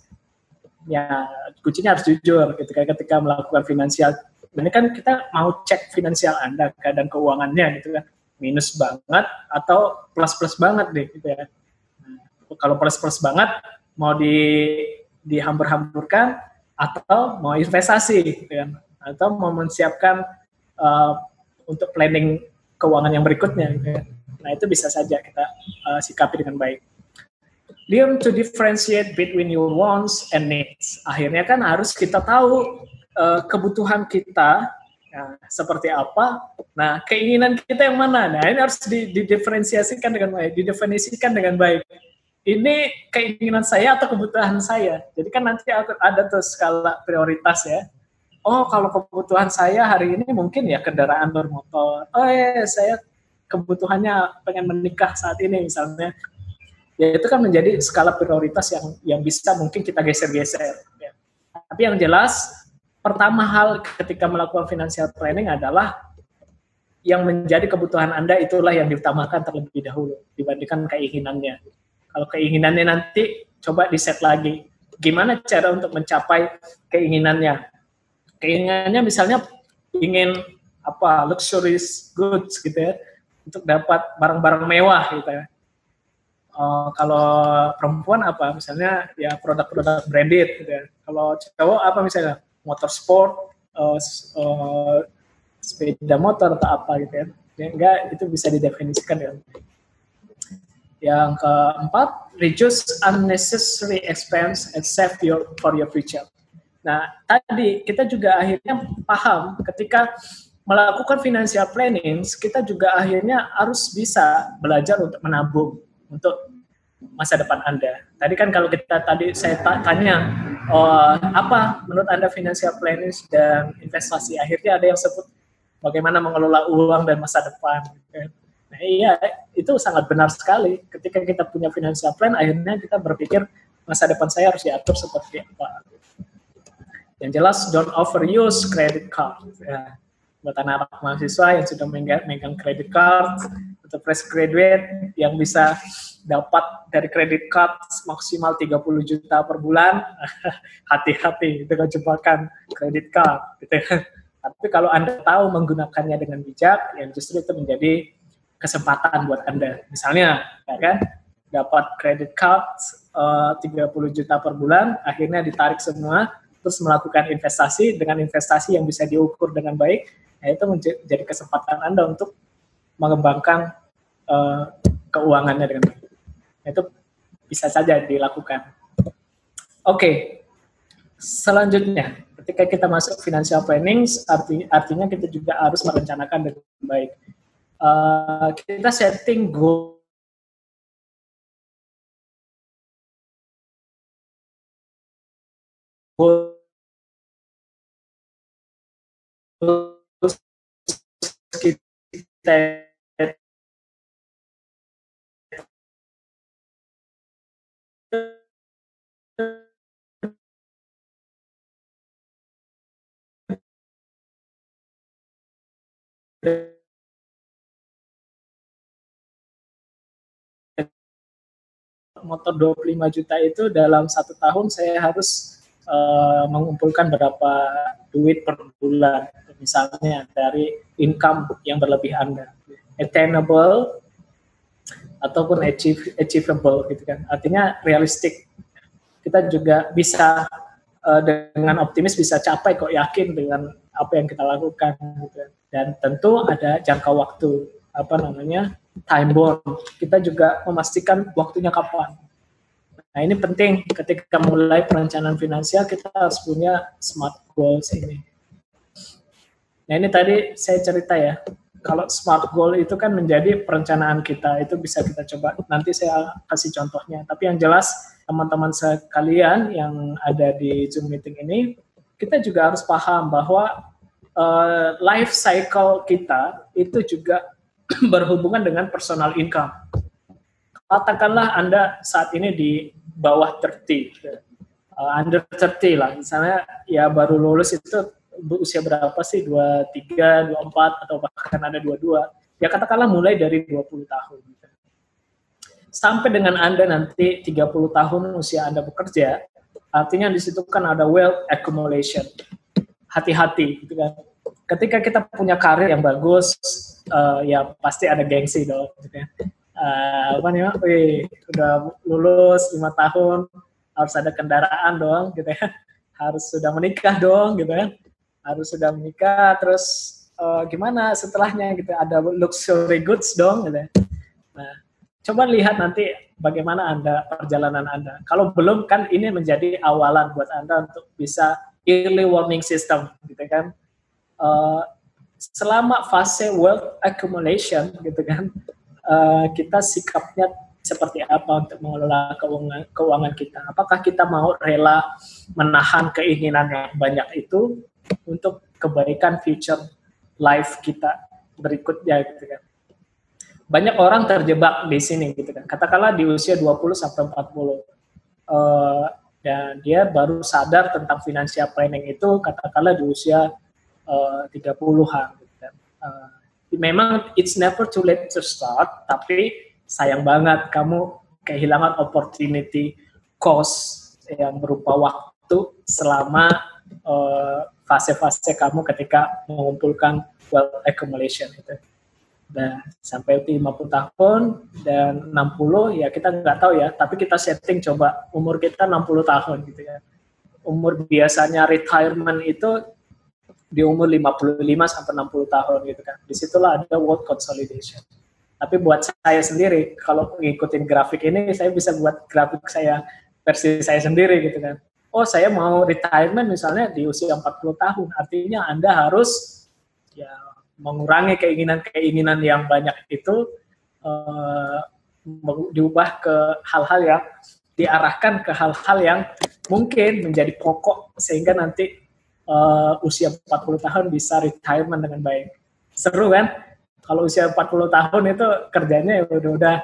Ya kuncinya harus jujur ketika melakukan finansial. Ini kan kita mau cek finansial Anda, keadaan keuangannya gitu kan, minus banget atau plus banget deh gitu ya. Nah, kalau plus banget mau dihambur-hamburkan atau mau investasi gitu kan, atau mau menyiapkan untuk planning keuangan yang berikutnya gitu ya. Nah itu bisa saja kita sikapi dengan baik. learn to differentiate between your wants and needs. Akhirnya kan harus kita tahu kebutuhan kita seperti apa. Nah, keinginan kita yang mana? Nah, ini harus didiferensiasikan dengan baik, didefinisikan dengan baik. Ini keinginan saya atau kebutuhan saya. Jadi kan nanti ada tuh skala prioritas ya. Oh, kalau kebutuhan saya hari ini mungkin ya kendaraan bermotor. Oh saya kebutuhannya pengen menikah saat ini misalnya. Ya itu kan menjadi skala prioritas yang bisa mungkin kita geser-geser. Ya. Tapi yang jelas, pertama hal ketika melakukan financial planning adalah yang menjadi kebutuhan Anda itulah yang diutamakan terlebih dahulu dibandingkan keinginannya. Kalau keinginannya nanti coba di-set lagi. Gimana cara untuk mencapai keinginannya? Keinginannya misalnya ingin luxurious goods gitu ya, untuk dapat barang-barang mewah gitu ya. Kalau perempuan apa misalnya ya produk-produk branded gitu ya. Kalau cowok apa misalnya motorsport, sepeda motor atau apa gitu ya. Enggak, itu bisa didefinisikan ya. Yang keempat, reduce unnecessary expense and save for your future. Nah, tadi kita juga akhirnya paham ketika melakukan financial planning, kita juga akhirnya harus bisa belajar untuk menabung untuk masa depan Anda. Tadi kan kalau saya tanya, apa menurut Anda financial planning dan investasi, akhirnya ada yang sebut bagaimana mengelola uang dan masa depan. Nah, iya, itu sangat benar sekali. Ketika kita punya financial plan, akhirnya kita berpikir masa depan saya harus diatur seperti apa. Yang jelas, don't overuse credit card. Ya, buat anak-anak mahasiswa yang sudah megang credit card, atau fresh graduate yang bisa dapat dari credit card maksimal 30 juta per bulan, hati-hati dengan jebakan credit card. Gitu. Tapi kalau Anda tahu menggunakannya dengan bijak, yang justru itu menjadi kesempatan buat Anda. Misalnya, ya kan, dapat credit card 30 juta per bulan, akhirnya ditarik semua, terus melakukan investasi dengan investasi yang bisa diukur dengan baik, nah itu menjadi kesempatan Anda untuk mengembangkan keuangannya dengan baik. Itu bisa saja dilakukan. Oke. Selanjutnya, ketika kita masuk financial planning, artinya kita juga harus merencanakan dengan baik. Kita setting goal kita motor 25 juta itu dalam 1 tahun saya harus mengumpulkan berapa duit per bulan, misalnya dari income yang berlebih Anda, attainable ataupun achievable gitu kan, artinya realistik. Kita juga bisa dengan optimis bisa capai kok, yakin dengan apa yang kita lakukan gitu. Dan tentu ada jangka waktu, time bound. Kita juga memastikan waktunya kapan. Nah, ini penting ketika mulai perencanaan finansial, kita harus punya smart goals ini. Nah, ini tadi saya cerita ya, kalau smart goal itu kan menjadi perencanaan kita, itu bisa kita coba, nanti saya kasih contohnya. Tapi yang jelas, teman-teman sekalian yang ada di Zoom meeting ini, kita juga harus paham bahwa life cycle kita itu juga berhubungan dengan personal income. Katakanlah Anda saat ini di bawah 30, under 30 lah, misalnya ya baru lulus itu usia berapa sih, 23, 24, atau bahkan ada 22, ya katakanlah mulai dari 20 tahun. Sampai dengan Anda nanti 30 tahun usia Anda bekerja, artinya di situ kan ada wealth accumulation. Hati-hati, gitu kan. Ketika kita punya karir yang bagus, ya pasti ada gengsi dong, gitu ya. Udah lulus 5 tahun, harus ada kendaraan dong, gitu ya. Harus sudah menikah dong, gitu ya. Harus sudah menikah, terus gimana setelahnya, gitu. Ada luxury goods dong, gitu ya. Nah, Coba lihat nanti bagaimana perjalanan Anda. Kalau belum, kan ini menjadi awalan buat Anda untuk bisa early warning system, gitu kan. Selama fase wealth accumulation, gitu kan, kita sikapnya seperti apa untuk mengelola keuangan kita. Apakah kita mau rela menahan keinginan yang banyak itu untuk kebaikan future life kita berikutnya, gitu kan. Banyak orang terjebak di sini, gitu kan. Katakanlah di usia 20 sampai 40. Dan dia baru sadar tentang financial planning itu katakanlah di usia 30-an, gitu kan. Memang it's never too late to start, tapi sayang banget kamu kehilangan opportunity cost yang berupa waktu selama fase-fase kamu ketika mengumpulkan wealth accumulation itu. Nah, sampai 50 tahun dan 60 ya kita nggak tahu ya, tapi kita setting coba umur kita 60 tahun gitu ya. Umur biasanya retirement itu di umur 55 sampai 60 tahun gitu kan. Disitulah ada wealth consolidation. Tapi buat saya sendiri, kalau ngikutin grafik ini, saya bisa buat grafik saya, versi saya sendiri gitu kan. Oh, saya mau retirement misalnya di usia 40 tahun, artinya Anda harus ya mengurangi keinginan-keinginan yang banyak itu, diubah ke hal-hal yang diarahkan ke hal-hal yang mungkin menjadi pokok, sehingga nanti usia 40 tahun bisa retirement dengan baik. Seru kan? Kalau usia 40 tahun itu kerjanya ya udah udah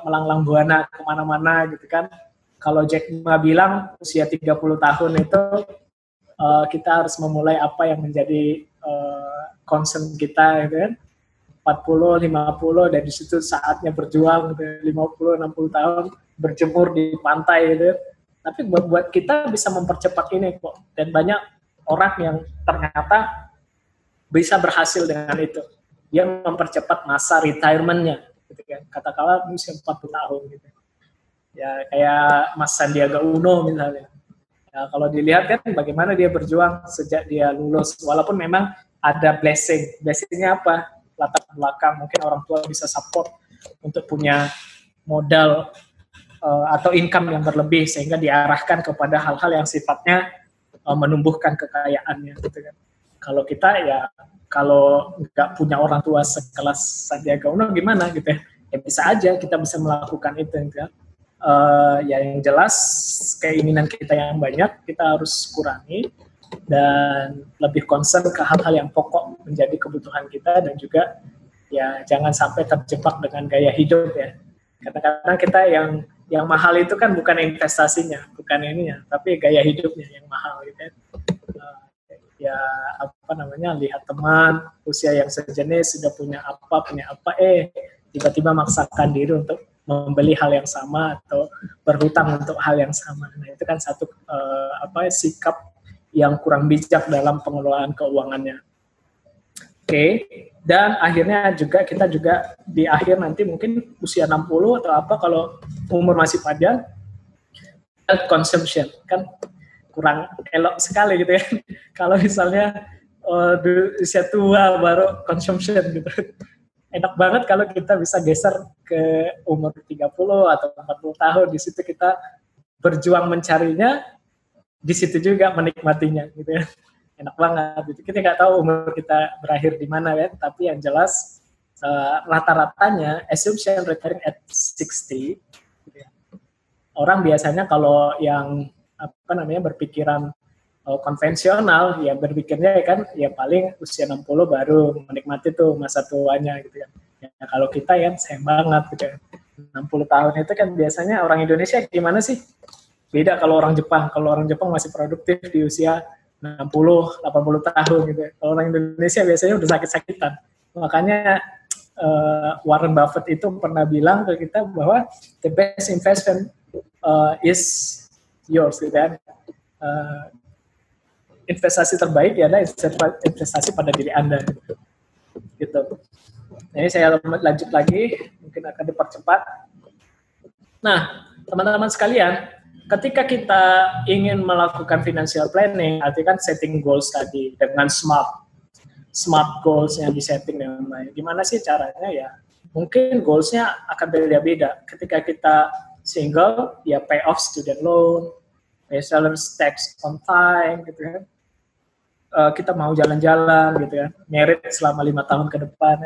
melanglang buana kemana-mana gitu kan. Kalau Jack Ma bilang usia 30 tahun itu kita harus memulai apa yang menjadi concern kita gitu kan. 40, 50 dan di situ saatnya berjuang gitu, 50, 60 tahun berjemur di pantai gitu. Tapi buat kita bisa mempercepat ini kok. Dan banyak orang yang ternyata bisa berhasil dengan itu. Dia mempercepat masa retirement-nya, gitu kan. Katakanlah usia 40 tahun gitu. Ya kayak Mas Sandiaga Uno misalnya. Ya, kalau dilihat kan bagaimana dia berjuang sejak dia lulus, walaupun memang ada blessing. Blessingnya apa? Latar belakang, mungkin orang tua bisa support untuk punya modal atau income yang berlebih sehingga diarahkan kepada hal-hal yang sifatnya menumbuhkan kekayaannya, gitu kan. Kalau kita ya, kalau nggak punya orang tua sekelas Sandiaga Uno gimana gitu ya, ya bisa aja kita bisa melakukan itu gitu ya. Ya yang jelas keinginan kita yang banyak kita harus kurangi dan lebih concern ke hal-hal yang pokok menjadi kebutuhan kita, dan juga ya jangan sampai terjebak dengan gaya hidup ya. Kadang-kadang kita yang mahal itu kan bukan investasinya, bukan ininya, tapi gaya hidupnya yang mahal gitu ya. Ya lihat teman usia yang sejenis sudah punya apa, tiba-tiba maksakan diri untuk membeli hal yang sama atau berhutang untuk hal yang sama. Nah, itu kan satu sikap yang kurang bijak dalam pengelolaan keuangannya. Oke. Dan akhirnya kita juga di akhir nanti mungkin usia 60 atau apa, kalau umur masih panjang, consumption kan kurang elok sekali gitu ya. Kalau misalnya usia tua baru consumption gitu. Enak banget kalau kita bisa geser ke umur 30 atau 40 tahun, di situ kita berjuang mencarinya, di situ juga menikmatinya gitu ya. Enak banget gitu. Kita nggak tahu umur kita berakhir di mana kan, tapi yang jelas rata-ratanya assumption retiring at 60 gitu ya. Orang biasanya kalau yang berpikiran konvensional ya berpikirnya kan ya paling usia 60 baru menikmati tuh masa tuanya gitu kan. Ya, kalau kita ya sayang banget gitu ya. 60 tahun itu kan biasanya orang Indonesia gimana sih? Beda kalau orang Jepang. Kalau orang Jepang masih produktif di usia 60, 80 tahun gitu. Kalau orang Indonesia biasanya udah sakit-sakitan. Makanya Warren Buffett itu pernah bilang ke kita bahwa the best investment is yours gitu kan. Investasi terbaik ya adalah investasi pada diri Anda gitu. Ini saya lanjut lagi, mungkin akan dipercepat. Nah, teman-teman sekalian, ketika kita ingin melakukan financial planning, artinya kan setting goals tadi dengan smart goals yang disetting dengan baik. Gimana sih caranya ya? mungkin goals-nya akan beda-beda. Ketika kita single, ya pay off student loan, pay salaries tax on time, gitu kan. Kita mau jalan-jalan, gitu kan. Merit selama 5 tahun ke depan,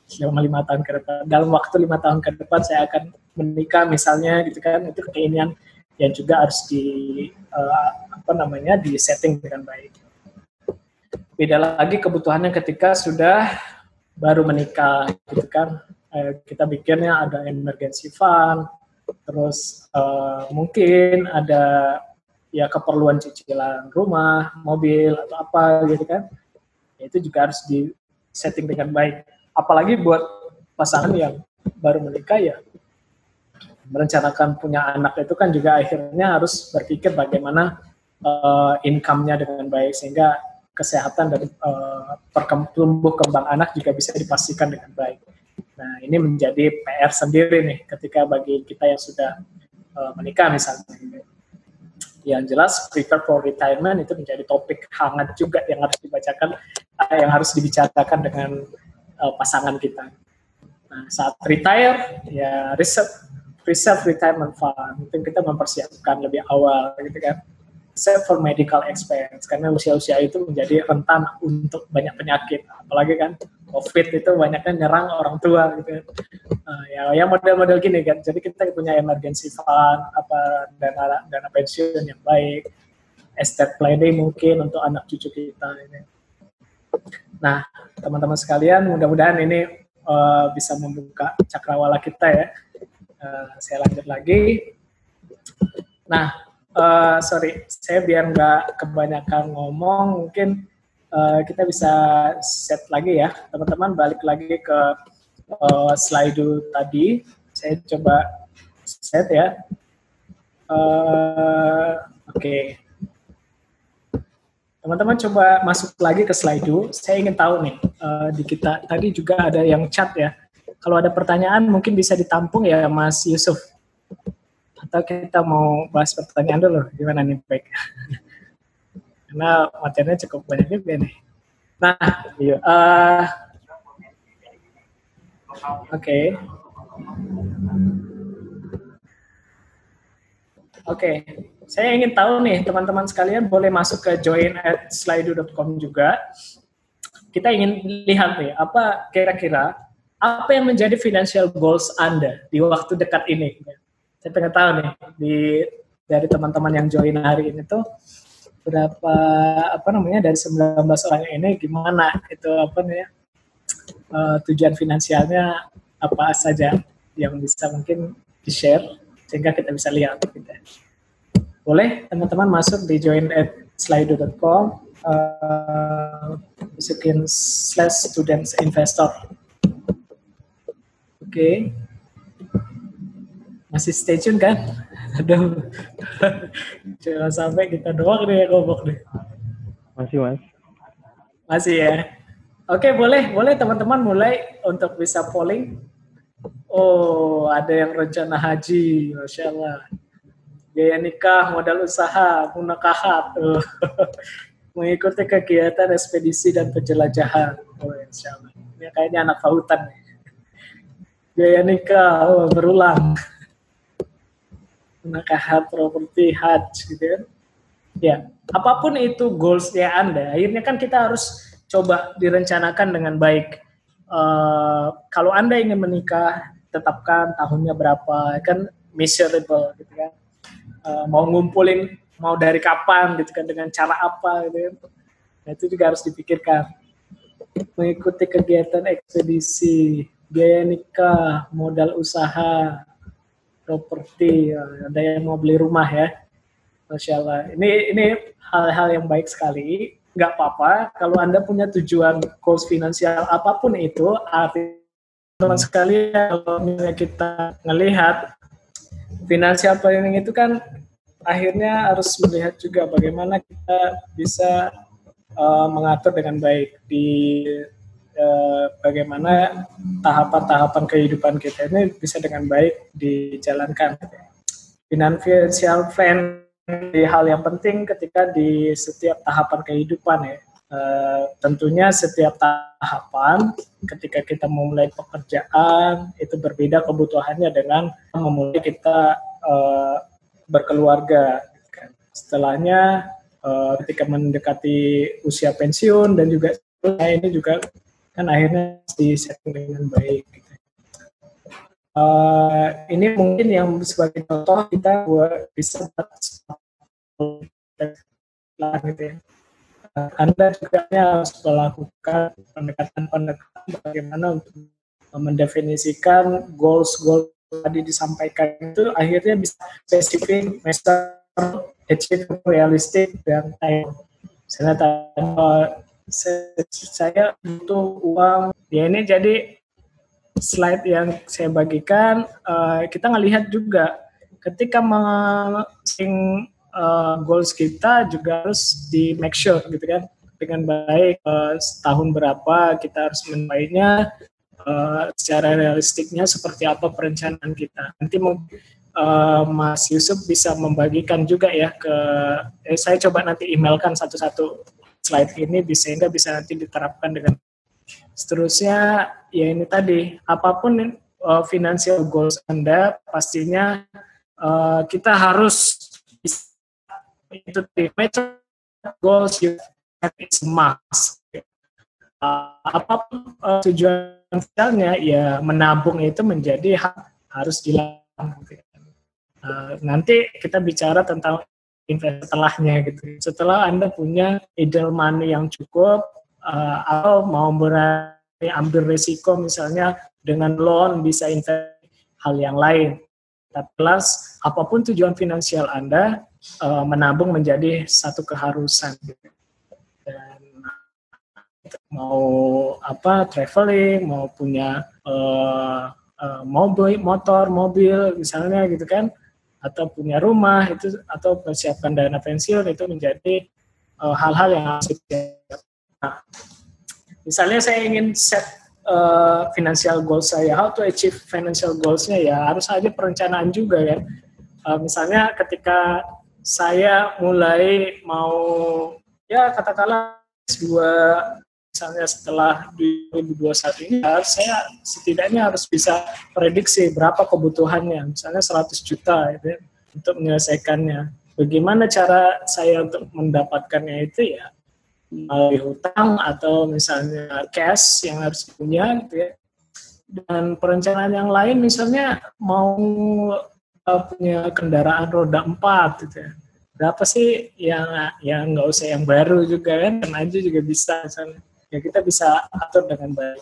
selama 5 tahun ke depan. Dalam waktu 5 tahun ke depan saya akan menikah misalnya, gitu kan. Itu keinginan yang juga harus di setting dengan baik. Beda lagi kebutuhannya ketika sudah baru menikah, gitu kan. Kita pikirnya ada emergency fund, terus mungkin ada ya keperluan cicilan rumah, mobil atau apa gitu kan. Itu juga harus di setting dengan baik. Apalagi buat pasangan yang baru menikah, ya merencanakan punya anak itu kan juga akhirnya harus berpikir bagaimana income-nya dengan baik sehingga kesehatan dan tumbuh kembang anak juga bisa dipastikan dengan baik. Nah, ini menjadi PR sendiri nih ketika bagi kita yang sudah menikah misalnya. Yang jelas prepare for retirement itu menjadi topik hangat juga yang harus dibicarakan dengan pasangan kita. Nah, saat retire ya reserve retirement fund, mungkin kita mempersiapkan lebih awal gitu kan. Save for medical expense, karena usia-usia itu menjadi rentan untuk banyak penyakit, apalagi kan COVID itu banyaknya nyerang orang tua gitu. Ya model-model gini kan, jadi kita punya emergency fund, dana pensiun yang baik, estate planning mungkin untuk anak cucu kita ini. Nah, teman-teman sekalian, mudah-mudahan ini bisa membuka cakrawala kita ya. Saya lanjut lagi. Nah, saya biar nggak kebanyakan ngomong, mungkin kita bisa set lagi ya, teman-teman, balik lagi ke slide tadi. Saya coba set ya. Oke. Teman-teman coba masuk lagi ke slide. Saya ingin tahu nih, di kita tadi juga ada yang chat ya. Kalau ada pertanyaan mungkin bisa ditampung ya Mas Yusuf. Atau kita mau bahas pertanyaan dulu, gimana nih, baik? Karena materinya cukup banyak juga nih. Nah, Iya. Oke. Saya ingin tahu nih, teman-teman sekalian boleh masuk ke join@slido.com juga. Kita ingin lihat nih, apa kira-kira apa yang menjadi financial goals Anda di waktu dekat ini. Saya pengen tahu nih dari teman-teman yang join hari ini tuh berapa dari 19 orang ini gimana itu tujuan finansialnya apa saja yang bisa mungkin di-share sehingga kita bisa lihat gitu. Boleh teman-teman masuk di join@slido.com, masukin /studentsinvestor. Oke. Masih stay tune kan? Aduh. Jangan sampai kita doang nih yang ngomong nih. Masih, Mas. Masih ya. Oke, boleh teman-teman mulai untuk bisa polling. Oh, ada yang rencana haji, Masya Allah. Biaya nikah, modal usaha, munakahat. Mengikuti kegiatan ekspedisi dan penjelajahan. Oh, Masya Allah. Ini kayaknya anak pautan nih. Biaya nikah, berulang. Munakahat, properti, haji, gitu kan. Ya, apapun itu goals-nya Anda, akhirnya kan kita harus coba direncanakan dengan baik. Kalau Anda ingin menikah, tetapkan tahunnya berapa, kan measurable gitu kan. Mau ngumpulin, mau dari kapan gitu kan, dengan cara apa gitu kan. Nah, itu juga harus dipikirkan. Mengikuti kegiatan ekspedisi, biaya nikah, modal usaha, properti, ada yang mau beli rumah ya. Masya Allah. Ini hal-hal yang baik sekali. Nggak apa-apa kalau Anda punya tujuan goals finansial apapun itu, artinya teman sekali kalau misalnya kita ngelihat financial planning itu kan akhirnya harus melihat juga bagaimana kita bisa mengatur dengan baik di bagaimana tahapan-tahapan kehidupan kita ini bisa dengan baik dijalankan. Financial plan di hal yang penting ketika di setiap tahapan kehidupan ya. Tentunya setiap tahapan ketika kita memulai pekerjaan itu berbeda kebutuhannya dengan memulai kita berkeluarga. Setelahnya ketika mendekati usia pensiun dan juga ini juga kan akhirnya di-setting dengan baik. Ini mungkin yang sebagai contoh kita bisa gitu ya. Anda juga harus melakukan pendekatan-pendekatan bagaimana untuk mendefinisikan goals tadi disampaikan itu akhirnya bisa spesifik, measure, achieve, realistic, dan time. Misalnya saya butuh uang, ya ini jadi slide yang saya bagikan, kita ngelihat juga ketika goals kita juga harus di make sure gitu kan dengan baik, setahun berapa kita harus mencapainya, secara realistiknya seperti apa perencanaan kita. Nanti Mas Yusuf bisa membagikan juga ya ke saya coba nanti emailkan satu-satu slide ini sehingga bisa nanti diterapkan dengan seterusnya. Ya ini tadi apapun financial goals Anda pastinya kita harus itu measure goals you have is must. Apapun tujuan finalnya ya menabung itu menjadi harus dilakukan. Nanti kita bicara tentang investasi setelahnya gitu. Setelah Anda punya ideal money yang cukup atau mau berani ambil risiko misalnya dengan loan bisa investasi hal yang lain. Plus apapun tujuan finansial Anda, menabung menjadi satu keharusan. Dan mau traveling, mau punya mobil misalnya gitu kan, atau punya rumah itu, atau persiapkan dana pensiun itu menjadi hal-hal yang harus disiapkan. Nah, misalnya saya ingin set financial goals saya, how to achieve financial goals-nya ya harus ada perencanaan juga ya. Misalnya ketika saya mulai mau ya katakanlah S2 misalnya setelah 2021 ini, saya setidaknya harus bisa prediksi berapa kebutuhannya, misalnya 100 juta gitu ya, untuk menyelesaikannya. Bagaimana cara saya untuk mendapatkannya itu ya melalui hutang atau misalnya cash yang harus punya gitu ya. Dan perencanaan yang lain misalnya mau punya kendaraan roda 4 gitu ya. Berapa sih yang nggak usah yang baru juga kan aja juga bisa misalnya. Ya kita bisa atur dengan baik.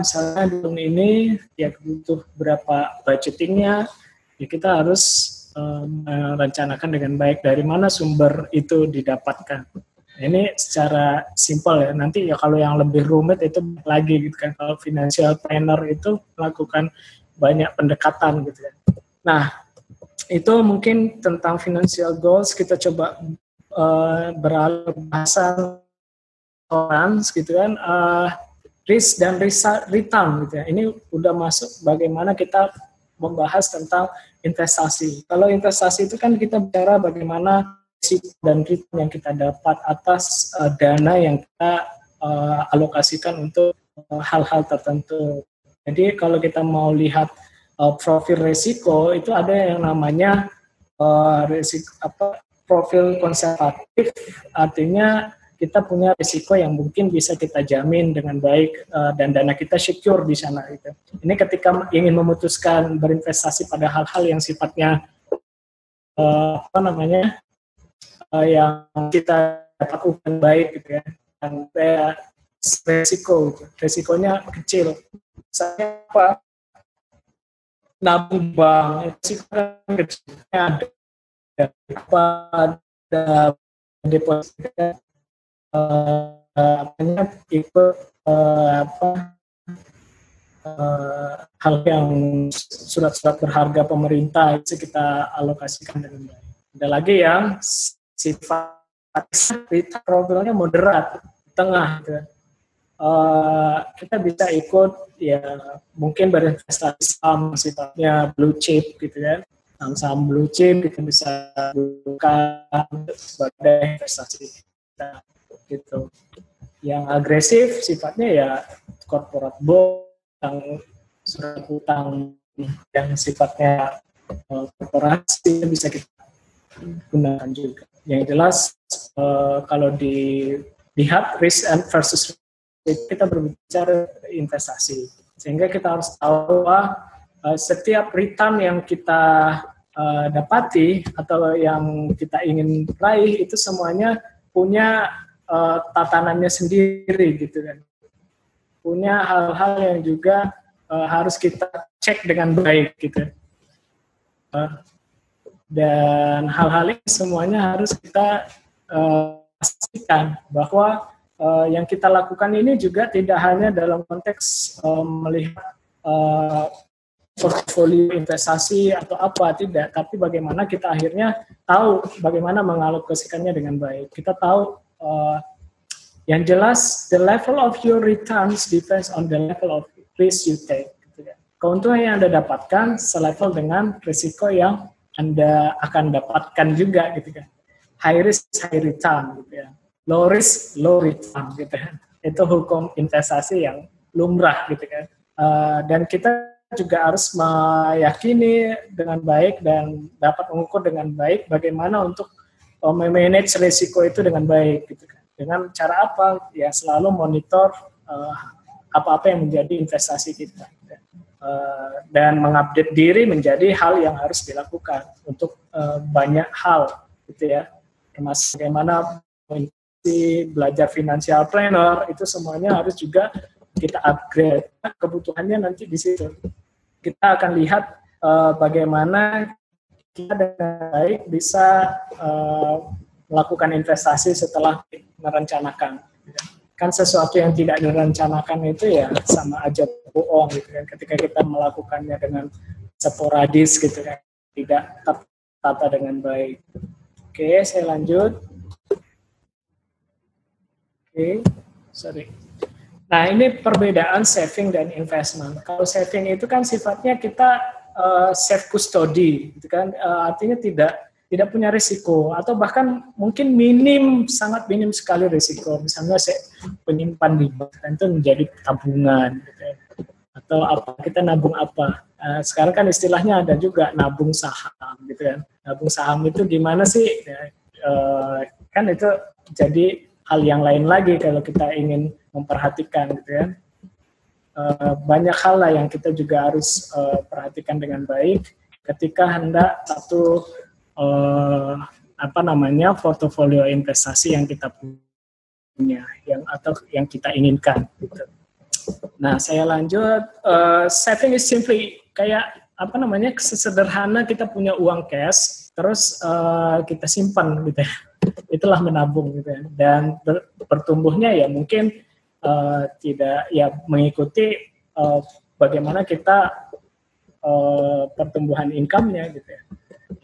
Misalnya di tahun ini ya butuh berapa budgetingnya, ya kita harus merencanakan dengan baik dari mana sumber itu didapatkan. Ini secara simpel ya. Nanti ya kalau yang lebih rumit itu lagi gitu kan. Kalau financial planner itu melakukan banyak pendekatan gitu ya. Nah, itu mungkin tentang financial goals. Kita coba beralih bahasa tolerance gitu kan. Risk dan return gitu ya. Ini udah masuk bagaimana kita membahas tentang investasi. Kalau investasi itu kan kita bicara bagaimana risiko dan return yang kita dapat atas dana yang kita alokasikan untuk hal-hal tertentu. Jadi kalau kita mau lihat profil risiko itu ada yang namanya profil konservatif, artinya kita punya risiko yang mungkin bisa kita jamin dengan baik dan dana kita secure di sana gitu. Ini ketika ingin memutuskan berinvestasi pada hal-hal yang sifatnya yang kita lakukan baik gitu ya. Dan resikonya kecil. Saya apa? Nabung bank risikonya kecil. Ada deposito hal yang surat-surat berharga pemerintah itu kita alokasikan dengan baik. Ada lagi yang sifat problemnya moderat, tengah. Gitu. Kita bisa ikut ya mungkin berinvestasi saham sifatnya blue chip gitu kan. Saham blue chip kita bisa buka sebagai investasi. kita gitu. Yang agresif sifatnya ya corporate bond, surat utang yang sifatnya korporasi bisa kita gunakan juga. Yang jelas kalau dilihat risk versus kita berbicara investasi, sehingga kita harus tahu bahwa setiap return yang kita dapati atau yang kita ingin raih itu semuanya punya tatanannya sendiri gitu kan, punya hal-hal yang juga harus kita cek dengan baik gitu. Dan hal-hal ini semuanya harus kita pastikan bahwa yang kita lakukan ini juga tidak hanya dalam konteks melihat portfolio investasi atau apa, tidak, tapi bagaimana kita akhirnya tahu bagaimana mengalokasikannya dengan baik. Kita tahu yang jelas the level of your returns depends on the level of risk you take. Gitu ya. Keuntungan yang Anda dapatkan selevel dengan risiko yang Anda akan dapatkan juga gitu kan. High risk, high return gitu ya. Low risk, low return gitu kan. Itu hukum investasi yang lumrah gitu kan. Dan kita juga harus meyakini dengan baik dan dapat mengukur dengan baik bagaimana untuk memanage risiko itu dengan baik gitu kan. Dengan cara apa? Ya selalu monitor apa-apa yang menjadi investasi kita. Dan mengupdate diri menjadi hal yang harus dilakukan untuk banyak hal gitu ya, termasuk bagaimana belajar financial planner, itu semuanya harus juga kita upgrade. Kebutuhannya nanti di situ kita akan lihat bagaimana kita dengan baik bisa melakukan investasi setelah merencanakan. Kan sesuatu yang tidak direncanakan itu ya sama aja bohong gitu kan, ketika kita melakukannya dengan sporadis gitu kan, tidak tertata dengan baik. Oke, saya lanjut. Sorry. Nah, ini perbedaan saving dan investment. Kalau saving itu kan sifatnya kita self custody gitu kan, artinya tidak punya risiko, atau bahkan mungkin sangat minim sekali risiko. Misalnya saya menyimpan di bank, itu menjadi tabungan, gitu ya. Atau apa, kita nabung apa. Sekarang kan istilahnya ada juga nabung saham, gitu kan. Nabung saham itu gimana sih? Kan itu jadi hal yang lain lagi kalau kita ingin memperhatikan, gitu kan. Banyak hal lah yang kita juga harus perhatikan dengan baik ketika hendak satu portofolio investasi yang kita punya, atau yang kita inginkan gitu. Nah, saya lanjut. Saving is simply kayak sesederhana kita punya uang cash terus kita simpan gitu ya. Itulah menabung gitu ya. Dan bertumbuhnya ya mungkin tidak ya mengikuti bagaimana kita pertumbuhan income-nya gitu ya.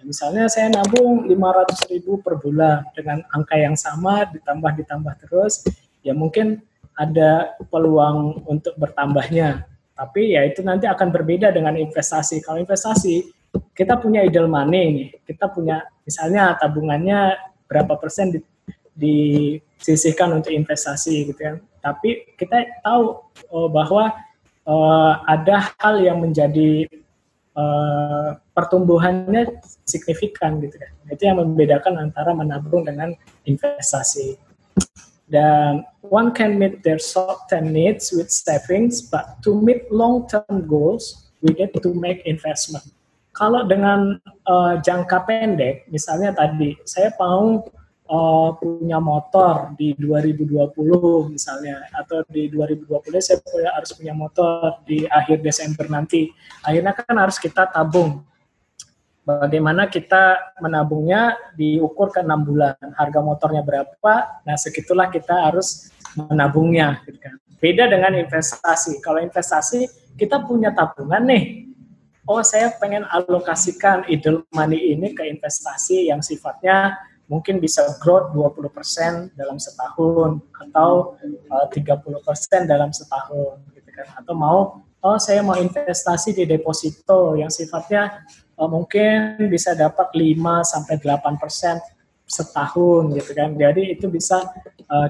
Misalnya saya nabung 500.000 per bulan dengan angka yang sama ditambah terus, ya mungkin ada peluang untuk bertambahnya. Tapi ya itu nanti akan berbeda dengan investasi. Kalau investasi kita punya idle money nih, kita punya misalnya tabungannya berapa persen disisihkan untuk investasi gitu kan. Tapi kita tahu bahwa ada hal yang menjadi pertumbuhannya signifikan gitu kan. Itu yang membedakan antara menabung dengan investasi. Dan one can meet their short-term needs with savings, but to meet long-term goals, we get to make investment. Kalau dengan jangka pendek, misalnya tadi saya mau punya motor di 2020 misalnya, atau di 2020 saya harus punya motor di akhir Desember nanti. Akhirnya kan harus kita tabung. Bagaimana kita menabungnya diukur ke 6 bulan. Harga motornya berapa, nah segitulah kita harus menabungnya. Gitu kan. Beda dengan investasi. Kalau investasi kita punya tabungan nih. Oh, saya pengen alokasikan idle money ini ke investasi yang sifatnya mungkin bisa growth 20% dalam setahun atau 30% dalam setahun gitu kan. Atau saya mau investasi di deposito yang sifatnya mungkin bisa dapat 5 sampai 8% setahun gitu kan. Jadi itu bisa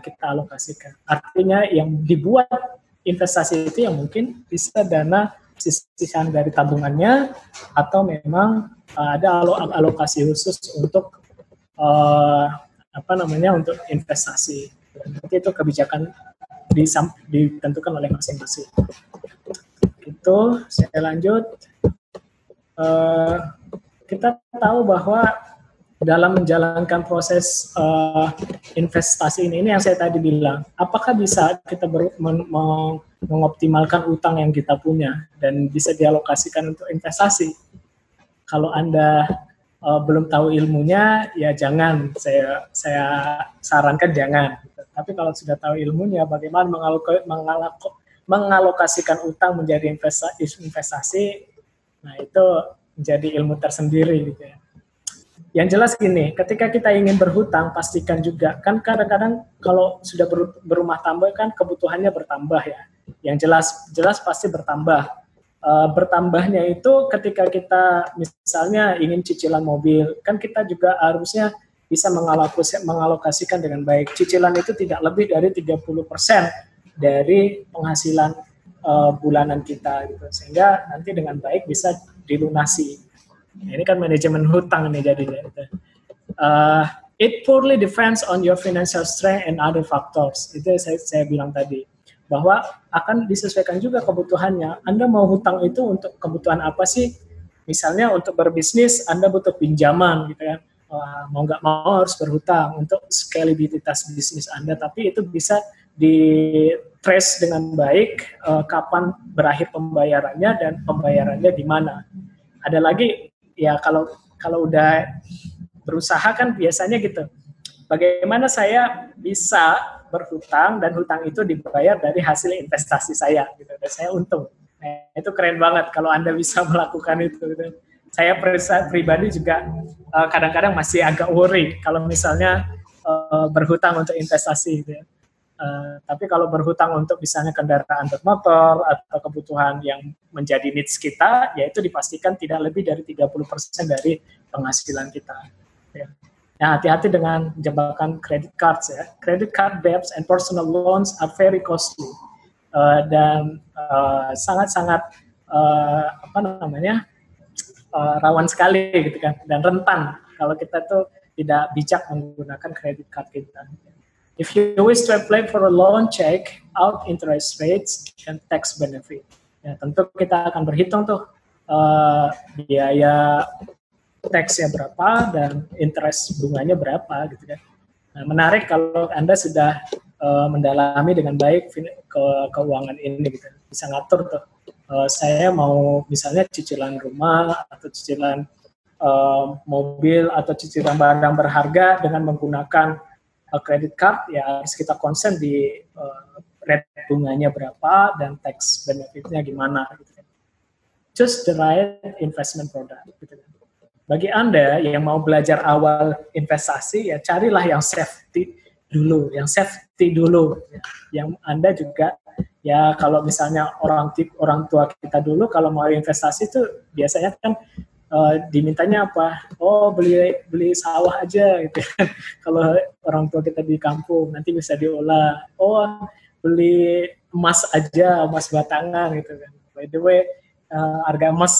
kita alokasikan. Artinya yang dibuat investasi itu yang mungkin bisa dana sisihan dari tabungannya atau memang ada alokasi khusus untuk untuk investasi. Nanti itu kebijakan ditentukan oleh masing-masing. Itu saya lanjut. Kita tahu bahwa dalam menjalankan proses investasi ini yang saya tadi bilang, apakah bisa kita mengoptimalkan utang yang kita punya dan bisa dialokasikan untuk investasi? Kalau Anda belum tahu ilmunya, ya jangan. Saya sarankan jangan. Tapi kalau sudah tahu ilmunya, bagaimana mengalokasikan utang menjadi investasi, nah itu menjadi ilmu tersendiri gitu ya. Yang jelas gini, ketika kita ingin berhutang, pastikan juga, kan kadang-kadang kalau sudah berumah tangga kan kebutuhannya bertambah ya. Yang jelas pasti bertambah. Bertambahnya itu ketika kita misalnya ingin cicilan mobil, kan kita juga harusnya bisa mengalokasikan dengan baik. Cicilan itu tidak lebih dari 30% dari penghasilan bulanan kita, gitu. Sehingga nanti dengan baik bisa dilunasi. Ini kan manajemen hutang nih jadinya. It purely depends on your financial strength and other factors. Itu saya bilang tadi. Bahwa akan disesuaikan juga kebutuhannya. Anda mau hutang itu untuk kebutuhan apa sih? Misalnya untuk berbisnis, Anda butuh pinjaman gitu kan. Mau nggak mau harus berhutang untuk scalabilitas bisnis Anda. Tapi itu bisa di-trace dengan baik kapan berakhir pembayarannya dan pembayarannya di mana. Ada lagi, ya kalau udah berusaha kan biasanya gitu. Bagaimana saya bisa berhutang dan hutang itu dibayar dari hasil investasi saya, gitu. Dan saya untung. Nah, itu keren banget kalau Anda bisa melakukan itu. Gitu. Saya pribadi juga kadang-kadang masih agak worry kalau misalnya berhutang untuk investasi. Gitu. Tapi kalau berhutang untuk misalnya kendaraan bermotor atau kebutuhan yang menjadi needs kita, yaitu dipastikan tidak lebih dari 30% dari penghasilan kita. Ya. Nah, hati-hati dengan jebakan credit cards ya. Credit card debts and personal loans are very costly dan sangat-sangat rawan sekali gitu kan, dan rentan kalau kita tuh tidak bijak menggunakan credit card kita. If you wish to apply for a loan, check out interest rates and tax benefit. Ya, tentu kita akan berhitung tuh biaya tax-nya berapa dan interest bunganya berapa gitu kan. Nah, menarik kalau Anda sudah mendalami dengan baik keuangan ini gitu. Bisa ngatur tuh. Saya mau misalnya cicilan rumah atau cicilan mobil atau cicilan barang berharga dengan menggunakan credit card, ya harus kita concern di rate bunganya berapa dan tax benefitnya gimana gitu kan. Choose the right investment product gitu kan. Bagi Anda yang mau belajar awal investasi, ya carilah yang safety dulu, Yang Anda juga, ya kalau misalnya orang tua kita dulu kalau mau investasi itu biasanya kan dimintanya apa? Oh beli sawah aja gitu kan. Kalau orang tua kita di kampung nanti bisa diolah. Oh beli emas aja, emas batangan gitu kan. By the way, harga emas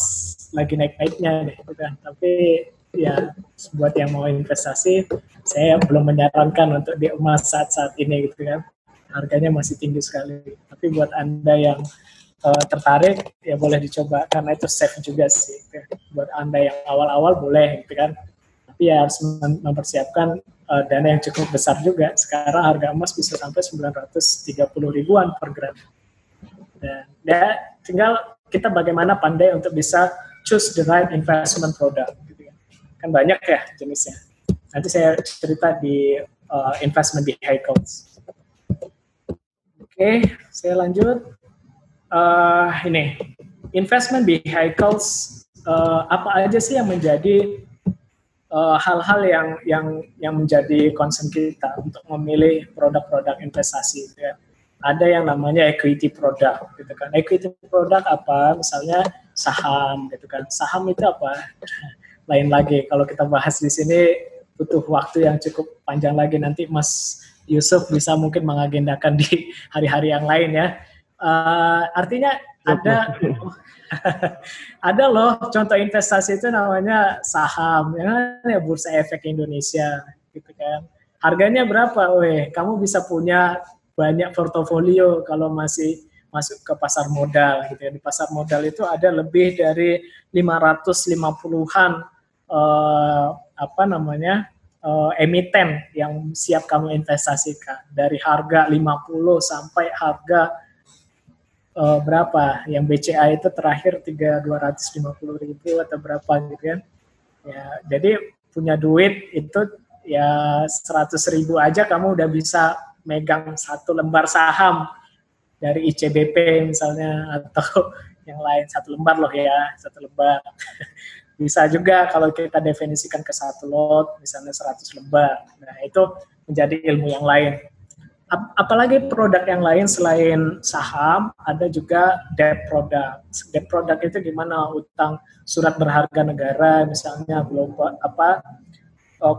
lagi naik-naiknya gitu kan. Tapi ya buat yang mau investasi, saya belum menyarankan untuk di emas saat ini gitu kan. Harganya masih tinggi sekali. Tapi buat Anda yang tertarik, ya boleh dicoba karena itu safe juga sih. Gitu. Buat Anda yang awal-awal boleh gitu kan. Tapi ya harus mempersiapkan dana yang cukup besar juga. Sekarang harga emas bisa sampai 930 ribuan per gram. Dan tinggal kita bagaimana pandai untuk bisa choose the right investment product. Gitu kan banyak ya jenisnya. Nanti saya cerita di investment vehicles. Oke, saya lanjut. Ini investment vehicles apa aja sih yang menjadi hal-hal yang menjadi concern kita untuk memilih produk-produk investasi gitu ya. Ada yang namanya equity product gitu kan. Equity product apa? Misalnya saham gitu kan. Saham itu apa? Lain lagi kalau kita bahas di sini butuh waktu yang cukup panjang lagi. Nanti Mas Yusuf bisa mungkin mengagendakan di hari-hari yang lain ya. Artinya ada ada loh contoh investasi itu namanya saham ya, Bursa Efek Indonesia gitu kan. Harganya berapa? Kamu bisa punya banyak portofolio kalau masih masuk ke pasar modal gitu ya. Di pasar modal itu ada lebih dari 550-an emiten yang siap kamu investasikan, dari harga 50 sampai harga berapa? Yang BCA itu terakhir 250.000 atau berapa gitu kan. Ya, jadi punya duit itu ya 100.000 aja kamu udah bisa megang satu lembar saham dari ICBP misalnya, atau yang lain, satu lembar loh ya, satu lembar. Bisa juga kalau kita definisikan ke satu lot, misalnya 100 lembar. Nah, itu menjadi ilmu yang lain. Apalagi produk yang lain selain saham, ada juga debt product. Debt product itu gimana? Utang surat berharga negara, misalnya global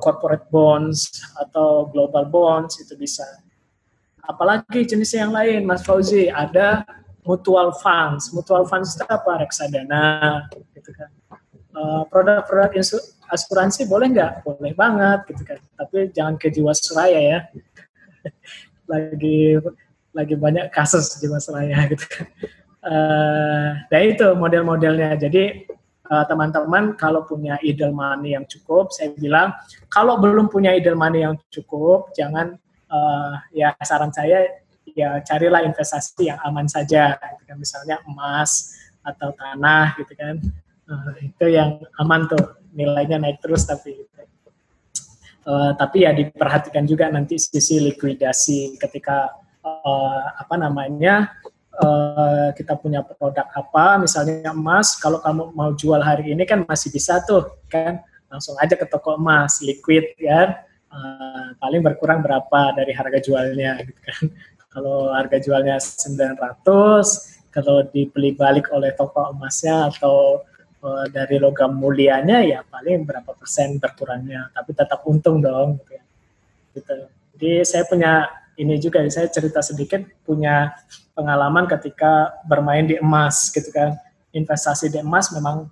corporate bonds atau global bonds, itu bisa. Apalagi jenis yang lain, Mas Fauzi, ada mutual funds. Mutual funds itu apa? Reksadana, gitu kan. Produk-produk asuransi boleh nggak? Boleh banget, gitu kan. Tapi jangan ke Jiwasraya ya. lagi banyak kasus Jiwasraya, gitu kan. Nah itu model-modelnya. Jadi teman-teman kalau punya idle money yang cukup, saya bilang kalau belum punya idle money yang cukup, jangan ya saran saya ya carilah investasi yang aman saja, gitu kan. Misalnya emas atau tanah gitu kan, itu yang aman tuh, nilainya naik terus tapi ya diperhatikan juga nanti sisi likuidasi ketika kita punya produk apa, misalnya emas, kalau kamu mau jual hari ini kan masih bisa tuh kan, langsung aja ke toko emas, liquid kan. Paling berkurang berapa dari harga jualnya gitu kan. Kalau harga jualnya 900, kalau dibeli balik oleh toko emasnya atau dari logam mulianya ya paling berapa persen berkurangnya, tapi tetap untung dong gitu ya. Gitu. Jadi saya punya ini juga, saya cerita sedikit, punya pengalaman ketika bermain di emas gitu kan. Investasi di emas memang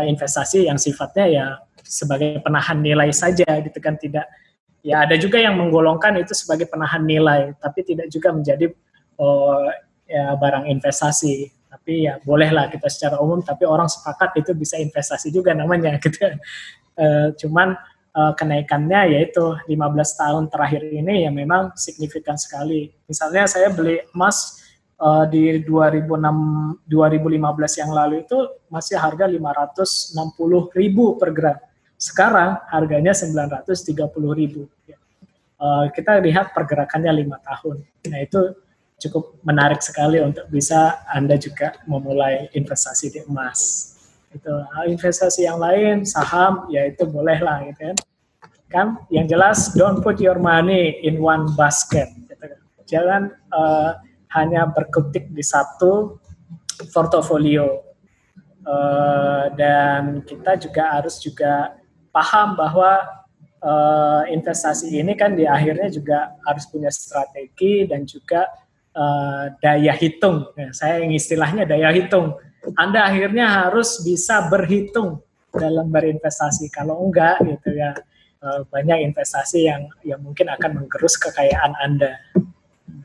investasi yang sifatnya ya sebagai penahan nilai saja gitu kan, tidak. Ya ada juga yang menggolongkan itu sebagai penahan nilai, tapi tidak juga menjadi ya barang investasi. Tapi ya bolehlah kita secara umum, tapi orang sepakat itu bisa investasi juga namanya gitu. Cuman kenaikannya yaitu 15 tahun terakhir ini ya memang signifikan sekali. Misalnya saya beli emas di 2015 yang lalu itu masih harga 560.000 per gram. Sekarang harganya 930.000. Kita lihat pergerakannya 5 tahun. Nah itu cukup menarik sekali untuk bisa Anda juga memulai investasi di emas. Itu investasi yang lain, saham, ya itu boleh lah gitu kan. Yang jelas don't put your money in one basket. Gitu kan. Jangan hanya berkutik di satu portofolio. Dan kita juga harus paham bahwa investasi ini kan di akhirnya juga harus punya strategi dan juga daya hitung. Nah, saya yang istilahnya daya hitung. Anda akhirnya harus bisa berhitung dalam berinvestasi. Kalau enggak gitu ya, banyak investasi yang mungkin akan menggerus kekayaan Anda.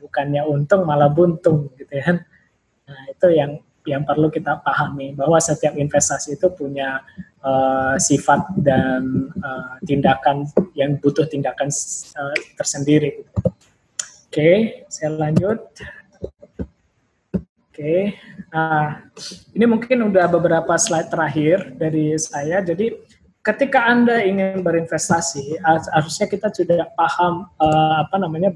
Bukannya untung malah buntung gitu ya. Nah, itu yang perlu kita pahami, bahwa setiap investasi itu punya sifat dan tindakan yang butuh tindakan tersendiri. Oke, saya lanjut. Oke, ini mungkin udah beberapa slide terakhir dari saya. Jadi ketika Anda ingin berinvestasi, harusnya kita sudah paham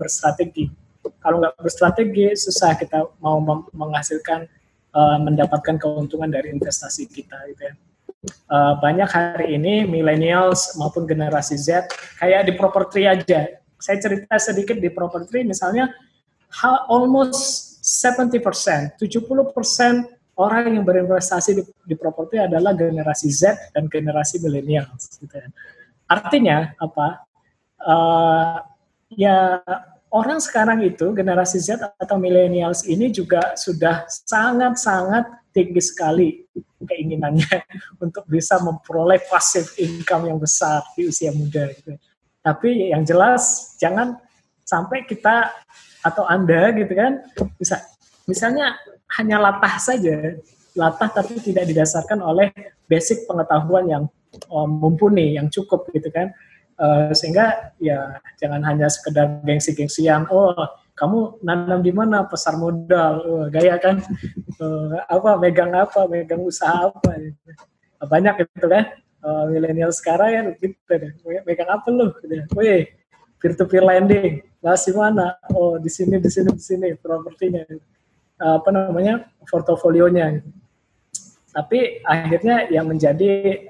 berstrategi. Kalau nggak berstrategi, susah kita mau menghasilkan mendapatkan keuntungan dari investasi kita gitu ya. Banyak hari ini millennials maupun generasi Z kayak di properti aja. Saya cerita sedikit di properti, misalnya almost 70%, 70% orang yang berinvestasi di properti adalah generasi Z dan generasi millennials gitu ya. Artinya apa? Ya orang sekarang itu generasi Z atau millennials ini juga sudah sangat-sangat tinggi sekali keinginannya untuk bisa memperoleh passive income yang besar di usia muda. Gitu. Tapi yang jelas jangan sampai kita atau Anda gitu kan misalnya hanya latah tapi tidak didasarkan oleh basic pengetahuan yang mumpuni, yang cukup gitu kan. Sehingga ya jangan hanya sekedar gengsi-gengsian, oh kamu nanam di mana, pasar modal, gaya kan, megang usaha apa, gitu. Banyak gitu kan, milenial sekarang ya gitu, megang apa lu, gitu. Wih, peer-to-peer lending, masih mana, oh di sini propertinya, portofolionya. Tapi akhirnya yang menjadi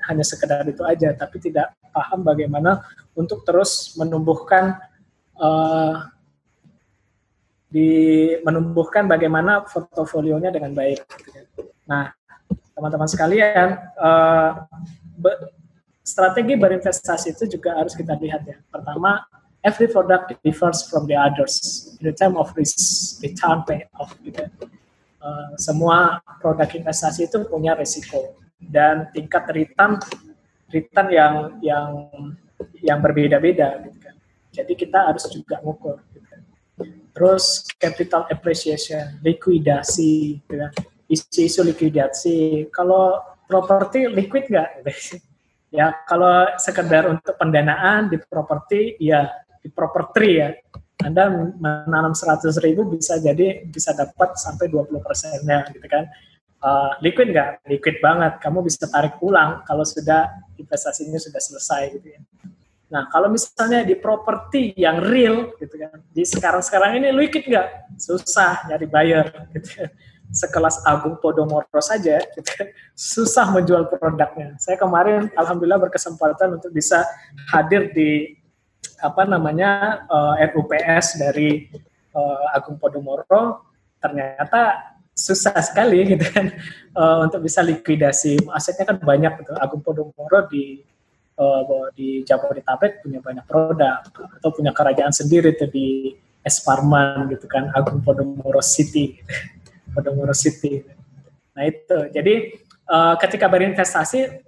hanya sekedar itu aja, tapi tidak paham bagaimana untuk terus menumbuhkan bagaimana portofolionya dengan baik. Nah, teman-teman sekalian, strategi berinvestasi itu juga harus kita lihat ya. Pertama, every product differs from the others in the term of risk, return payoff. Gitu. Semua produk investasi itu punya risiko dan tingkat return yang berbeda-beda. Gitu kan. Jadi kita harus juga ngukur. Gitu. Terus capital appreciation, likuidasi, gitu kan. Isu-isu likuidasi. Kalau properti liquid nggak? Ya kalau sekedar untuk pendanaan di properti, ya di properti ya. Anda menanam 100.000 bisa dapat sampai 20%-nya gitu kan. Liquid nggak? Liquid banget. Kamu bisa tarik ulang kalau sudah investasinya sudah selesai gitu ya. Nah, kalau misalnya di properti yang real gitu kan. Di sekarang ini liquid nggak? Susah nyari buyer gitu. Sekelas Agung Podomoro saja gitu kan, susah menjual produknya. Saya kemarin alhamdulillah berkesempatan untuk bisa hadir di RUPS dari Agung Podomoro, ternyata susah sekali gitu kan untuk bisa likuidasi. Asetnya kan banyak gitu. Agung Podomoro di Jabodetabek punya banyak produk atau punya kerajaan sendiri tuh di Esparman gitu kan, Agung Podomoro City. Podomoro City. Nah itu. Jadi ketika berinvestasi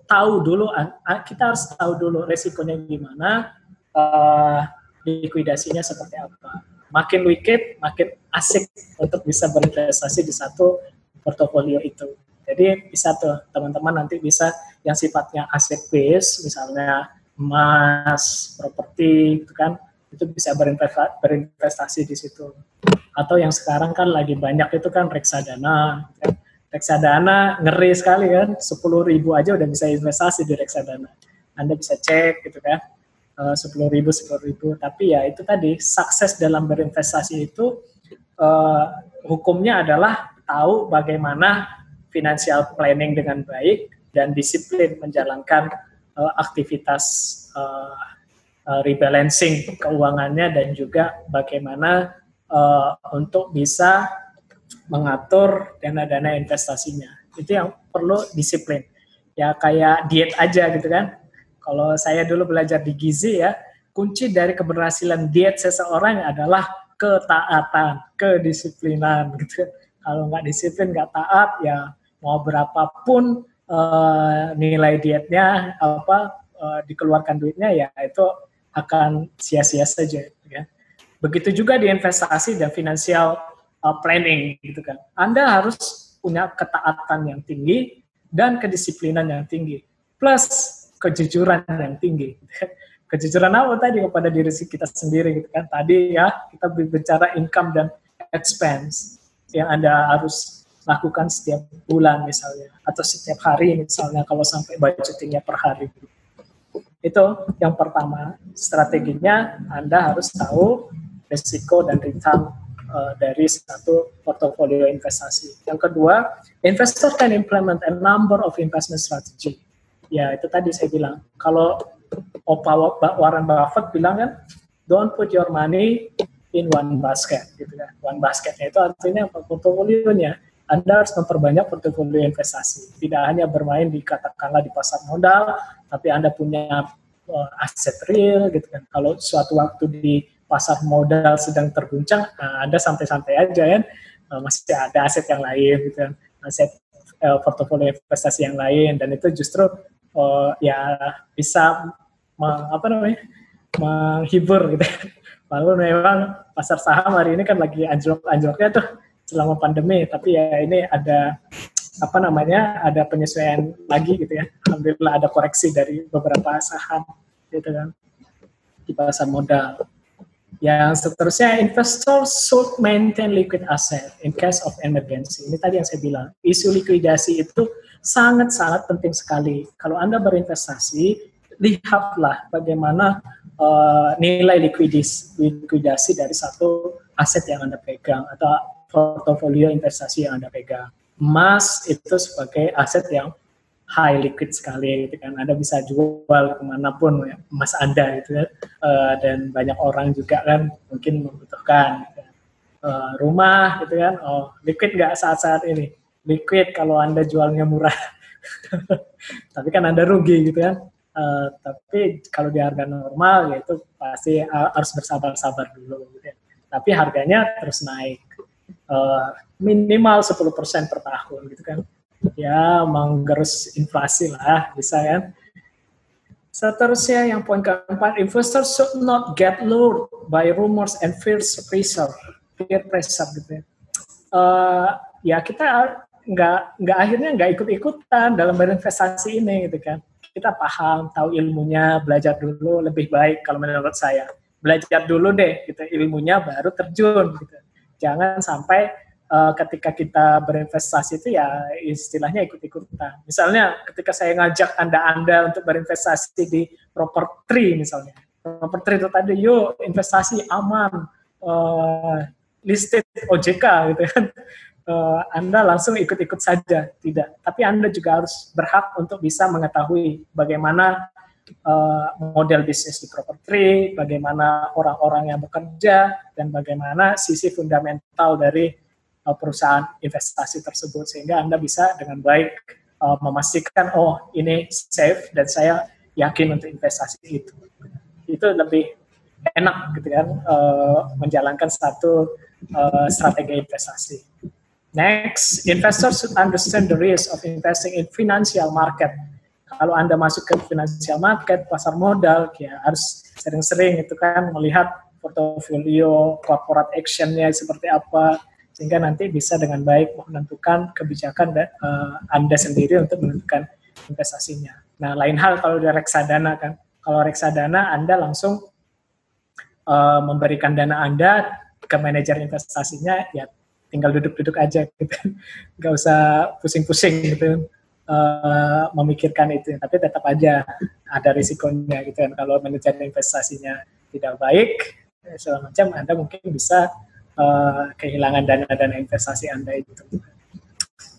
kita harus tahu dulu resikonya gimana. Likuidasinya seperti apa. Makin liquid, makin asik untuk bisa berinvestasi di satu portofolio itu. Jadi bisa tuh teman-teman nanti bisa yang sifatnya asset base, misalnya emas, properti, itu kan, itu bisa berinvestasi di situ. Atau yang sekarang kan lagi banyak itu kan reksadana. Reksadana ngeri sekali kan, 10.000 aja udah bisa investasi di reksadana. Anda bisa cek gitu kan. 10.000, tapi ya itu tadi sukses dalam berinvestasi itu hukumnya adalah tahu bagaimana financial planning dengan baik dan disiplin menjalankan aktivitas rebalancing keuangannya dan juga bagaimana untuk bisa mengatur dana-dana investasinya. Itu yang perlu disiplin. Ya kayak diet aja gitu kan. Kalau saya dulu belajar di Gizi ya, kunci dari keberhasilan diet seseorang adalah ketaatan, kedisiplinan gitu. Kalau nggak disiplin, nggak taat, ya mau berapapun nilai dietnya, dikeluarkan duitnya, ya itu akan sia-sia saja. Ya. Begitu juga di investasi dan financial planning gitu kan. Anda harus punya ketaatan yang tinggi dan kedisiplinan yang tinggi. Plus kejujuran yang tinggi. Kejujuran apa tadi kepada diri kita sendiri gitu kan. Tadi ya kita bicara income dan expense yang Anda harus lakukan setiap bulan misalnya atau setiap hari misalnya kalau sampai budgetingnya per hari. Itu yang pertama, strateginya Anda harus tahu risiko dan return dari satu portofolio investasi. Yang kedua, investor can implement a number of investment strategy. Ya, itu tadi saya bilang. Kalau Warren Buffett bilang kan, don't put your money in one basket. Gitu kan. One basketnya itu artinya portofolionya. Anda harus memperbanyak portofolio investasi. Tidak hanya bermain di katakanlah di pasar modal, tapi Anda punya aset real gitu kan. Kalau suatu waktu di pasar modal sedang terguncang, Anda santai-santai aja kan, masih ada aset yang lain gitu kan, aset portofolio investasi yang lain, dan itu justru ya bisa menghibur gitu. Walaupun memang pasar saham hari ini kan lagi anjlok-anjloknya tuh selama pandemi, tapi ya ini ada ada penyesuaian lagi gitu ya. Alhamdulillah ada koreksi dari beberapa saham gitu kan di pasar modal. Yang seterusnya, investor should maintain liquid asset in case of emergency. Ini tadi yang saya bilang, isu likuidasi itu sangat-sangat penting sekali. Kalau Anda berinvestasi, lihatlah bagaimana nilai likuidasi dari satu aset yang Anda pegang atau portofolio investasi yang Anda pegang. Emas itu sebagai aset yang high liquid sekali gitu kan, Anda bisa jual kemanapun ya, emas Anda gitu kan, dan banyak orang juga kan mungkin membutuhkan gitu. Rumah gitu kan, liquid nggak saat-saat ini? Liquid kalau Anda jualnya murah, tapi kan Anda rugi gitu kan. Tapi kalau di harga normal ya itu pasti harus bersabar-sabar dulu gitu ya. Tapi harganya terus naik, minimal 10% per tahun gitu kan. Ya menggerus inflasi lah, bisa kan. Seterusnya yang poin keempat, investors should not get lured by rumors and peer pressure gitu ya. Ya kita akhirnya nggak ikut-ikutan dalam berinvestasi ini gitu kan. Kita paham, tahu ilmunya, belajar dulu lebih baik kalau menurut saya. Belajar dulu deh gitu ilmunya baru terjun gitu. Jangan sampai ketika kita berinvestasi itu ya istilahnya ikut-ikutan. Misalnya ketika saya ngajak Anda untuk berinvestasi di properti misalnya. Properti itu tadi, yuk investasi aman, listed OJK gitu kan. Anda langsung ikut-ikut saja, tidak. Tapi Anda juga harus berhak untuk bisa mengetahui bagaimana model bisnis di properti, bagaimana orang-orang yang bekerja, dan bagaimana sisi fundamental dari perusahaan investasi tersebut, sehingga Anda bisa dengan baik memastikan, oh ini safe dan saya yakin untuk investasi itu. Itu lebih enak gitu kan, menjalankan satu strategi investasi. Next, investors should understand the risk of investing in financial market. Kalau Anda masuk ke financial market, pasar modal, ya harus sering-sering itu kan melihat portofolio corporate action-nya seperti apa, sehingga nanti bisa dengan baik menentukan kebijakan Anda sendiri untuk menentukan investasinya. Nah, lain hal kalau di reksadana kan. Kalau reksadana Anda langsung memberikan dana Anda ke manajer investasinya, ya tinggal duduk-duduk aja gitu. Nggak usah pusing-pusing gitu memikirkan itu. Tapi tetap aja ada risikonya gitu kan. Kalau manajer investasinya tidak baik, segala macam, Anda mungkin bisa kehilangan dana-dana investasi Anda itu.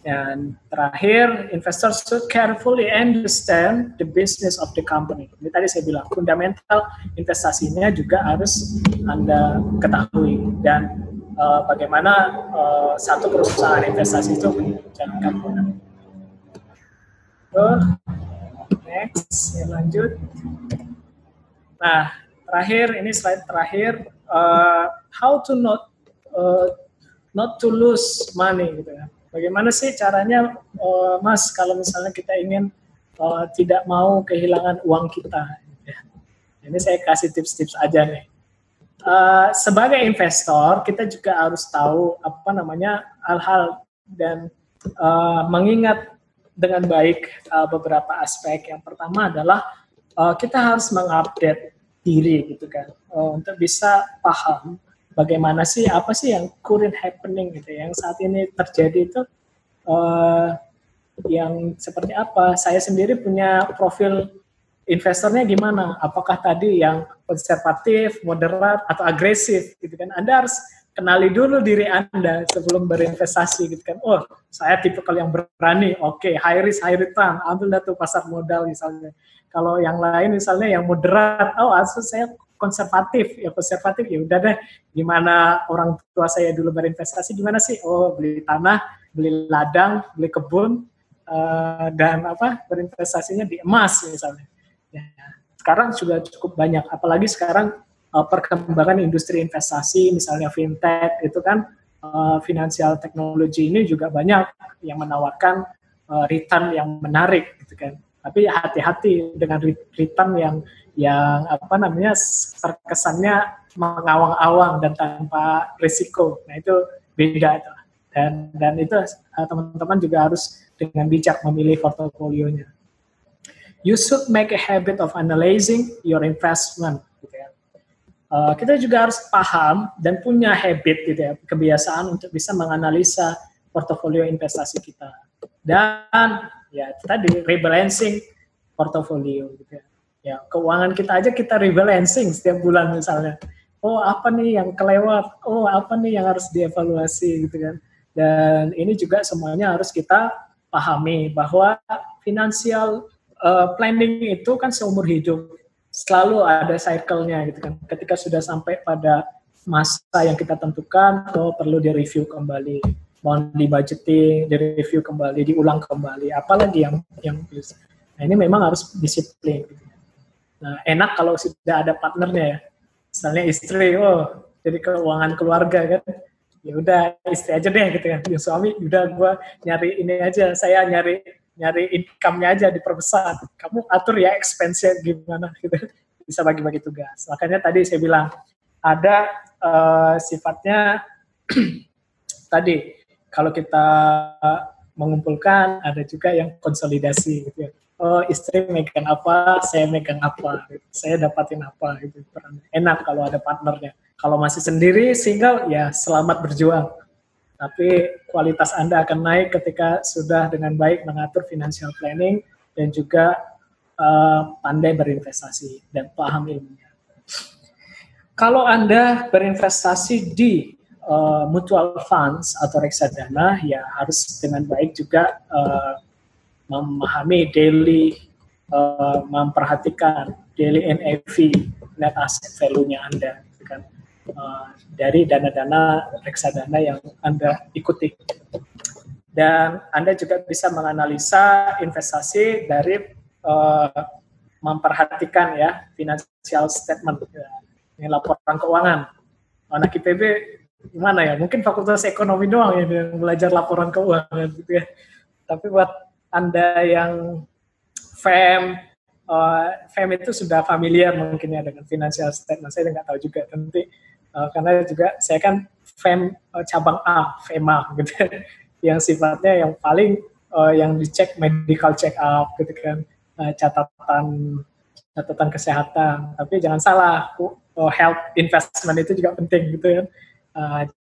Dan terakhir, investors should carefully understand the business of the company. Ini tadi saya bilang, fundamental investasinya juga harus Anda ketahui, dan bagaimana satu perusahaan investasi itu menjalankan. Next, saya lanjut. Nah, terakhir, ini slide terakhir, how to not to lose money gitu ya. Bagaimana sih caranya, Mas, kalau misalnya kita ingin tidak mau kehilangan uang kita? Gitu ya. Ini saya kasih tips-tips aja nih. Sebagai investor, kita juga harus tahu hal-hal dan mengingat dengan baik beberapa aspek. Yang pertama adalah kita harus mengupdate diri gitu kan, untuk bisa paham bagaimana sih, apa sih yang current happening gitu, yang saat ini terjadi itu yang seperti apa. Saya sendiri punya profil investornya gimana, apakah tadi yang konservatif, moderat, atau agresif gitu kan. Anda harus kenali dulu diri Anda sebelum berinvestasi gitu kan. Oh, saya tipikal yang berani, oke, high risk, high return, ambil dah tuh pasar modal misalnya. Kalau yang lain misalnya yang moderat, oh asal saya konservatif ya udah deh, gimana orang tua saya dulu berinvestasi, gimana sih, oh beli tanah beli ladang, beli kebun, dan berinvestasinya di emas misalnya. Ya, sekarang juga cukup banyak, apalagi sekarang perkembangan industri investasi, misalnya fintech itu kan, financial technology ini juga banyak yang menawarkan return yang menarik, gitu kan. Tapi hati-hati dengan return yang terkesannya mengawang-awang dan tanpa risiko. Nah itu beda itu. Dan itu teman-teman juga harus dengan bijak memilih portofolionya. You should make a habit of analyzing your investment. Gitu ya. Kita juga harus paham dan punya habit, gitu ya, kebiasaan untuk bisa menganalisa portofolio investasi kita. Dan ya tadi rebalancing portofolio, gitu ya. Ya, keuangan kita aja kita rebalancing setiap bulan misalnya. Oh, apa nih yang kelewat? Oh, apa nih yang harus dievaluasi, gitu kan. Dan ini juga semuanya harus kita pahami bahwa financial planning itu kan seumur hidup. Selalu ada cycle-nya, gitu kan. Ketika sudah sampai pada masa yang kita tentukan, perlu direview kembali. Mau di-budgeting, direview kembali, diulang kembali. Apalagi yang bisa. Nah, ini memang harus disiplin, gitu. Nah, enak kalau sudah ada partnernya ya. Misalnya istri, jadi keuangan keluarga kan. Ya udah istri aja deh, gitu kan. Yang suami udah gue nyari ini aja, saya nyari income-nya aja diperbesar. Kamu atur ya expense-nya gimana gitu. Bisa bagi-bagi tugas. Makanya tadi saya bilang ada sifatnya tadi kalau kita mengumpulkan, ada juga yang konsolidasi, gitu ya. Oh, istri megang apa, saya megang apa, gitu. Saya dapatin apa, gitu. Enak kalau ada partnernya. Kalau masih sendiri, single, ya selamat berjuang. Tapi kualitas Anda akan naik ketika sudah dengan baik mengatur financial planning dan juga pandai berinvestasi dan paham ilmunya. Kalau Anda berinvestasi di mutual funds atau reksadana, ya harus dengan baik juga memahami daily, memperhatikan daily NAV, net asset value-nya Anda, kan, dari dana-dana reksadana yang Anda ikuti. Dan Anda juga bisa menganalisa investasi dari memperhatikan ya financial statement, ini laporan keuangan. Anak IPB gimana ya? Mungkin fakultas ekonomi doang yang belajar laporan keuangan, gitu ya. Tapi buat Anda yang FEM itu sudah familiar mungkin ya dengan financial statement. Saya nggak tahu juga nanti karena juga saya kan FEM cabang A, FEMA gitu, yang sifatnya yang paling yang dicek medical check up gitu kan, catatan kesehatan. Tapi jangan salah, health investment itu juga penting gitu ya.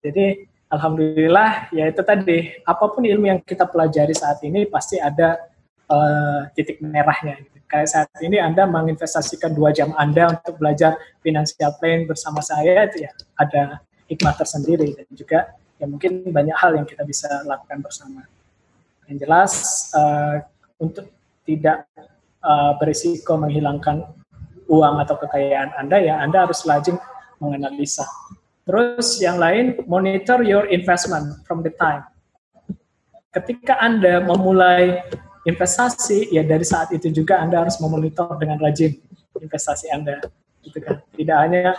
Jadi alhamdulillah ya itu tadi, apapun ilmu yang kita pelajari saat ini pasti ada titik merahnya. Gitu. Kayak saat ini Anda menginvestasikan 2 jam Anda untuk belajar financial planning bersama saya, itu ya ada hikmah tersendiri dan juga ya mungkin banyak hal yang kita bisa lakukan bersama. Yang jelas untuk tidak berisiko menghilangkan uang atau kekayaan Anda, ya Anda harus rajin menganalisa. Terus yang lain, monitor your investment from the time. Ketika Anda memulai investasi, ya dari saat itu juga Anda harus memonitor dengan rajin investasi Anda. Gitu kan. Tidak hanya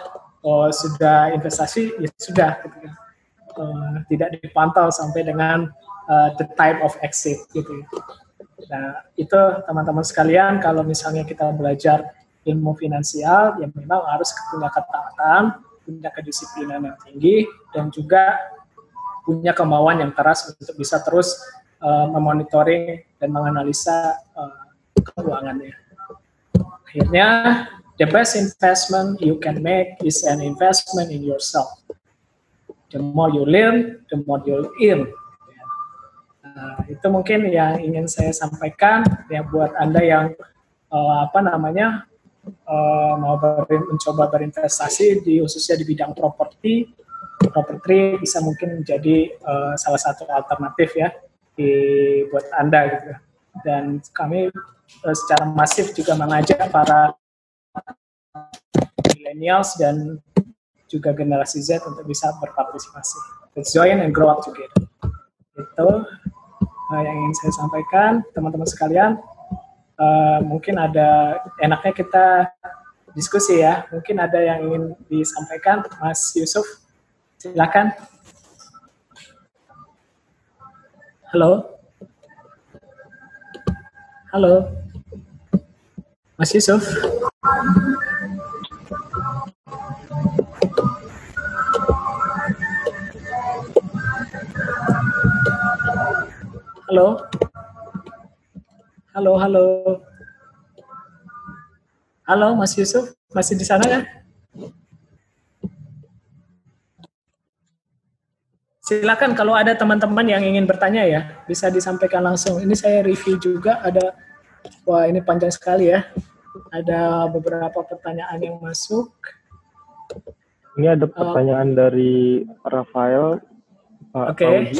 sudah investasi, ya sudah. Gitu kan. Tidak dipantau sampai dengan the time of exit. Gitu. Nah, itu teman-teman sekalian, kalau misalnya kita belajar ilmu finansial, ya memang harus punya ketaatan, punya kedisiplinan yang tinggi, dan juga punya kemauan yang keras untuk bisa terus memonitoring dan menganalisa keuangannya. Akhirnya, the best investment you can make is an investment in yourself. The more you learn, the more you'll earn. Itu mungkin yang ingin saya sampaikan ya buat Anda yang mau mencoba berinvestasi khususnya di bidang properti bisa mungkin menjadi salah satu alternatif ya buat Anda gitu. Dan kami secara masif juga mengajak para millennials dan juga generasi Z untuk bisa berpartisipasi. Let's join and grow up together. Itu yang ingin saya sampaikan, teman-teman sekalian. Mungkin ada enaknya kita diskusi ya. Mungkin ada yang ingin disampaikan, Mas Yusuf. Silakan. Halo. Halo. Mas Yusuf. Halo. Halo, halo. Halo, Mas Yusuf, masih di sana ya? Silakan kalau ada teman-teman yang ingin bertanya ya, bisa disampaikan langsung. Ini saya review juga, ada, wah ini panjang sekali ya. Ada beberapa pertanyaan yang masuk. Ini ada pertanyaan dari Rafael. Oke.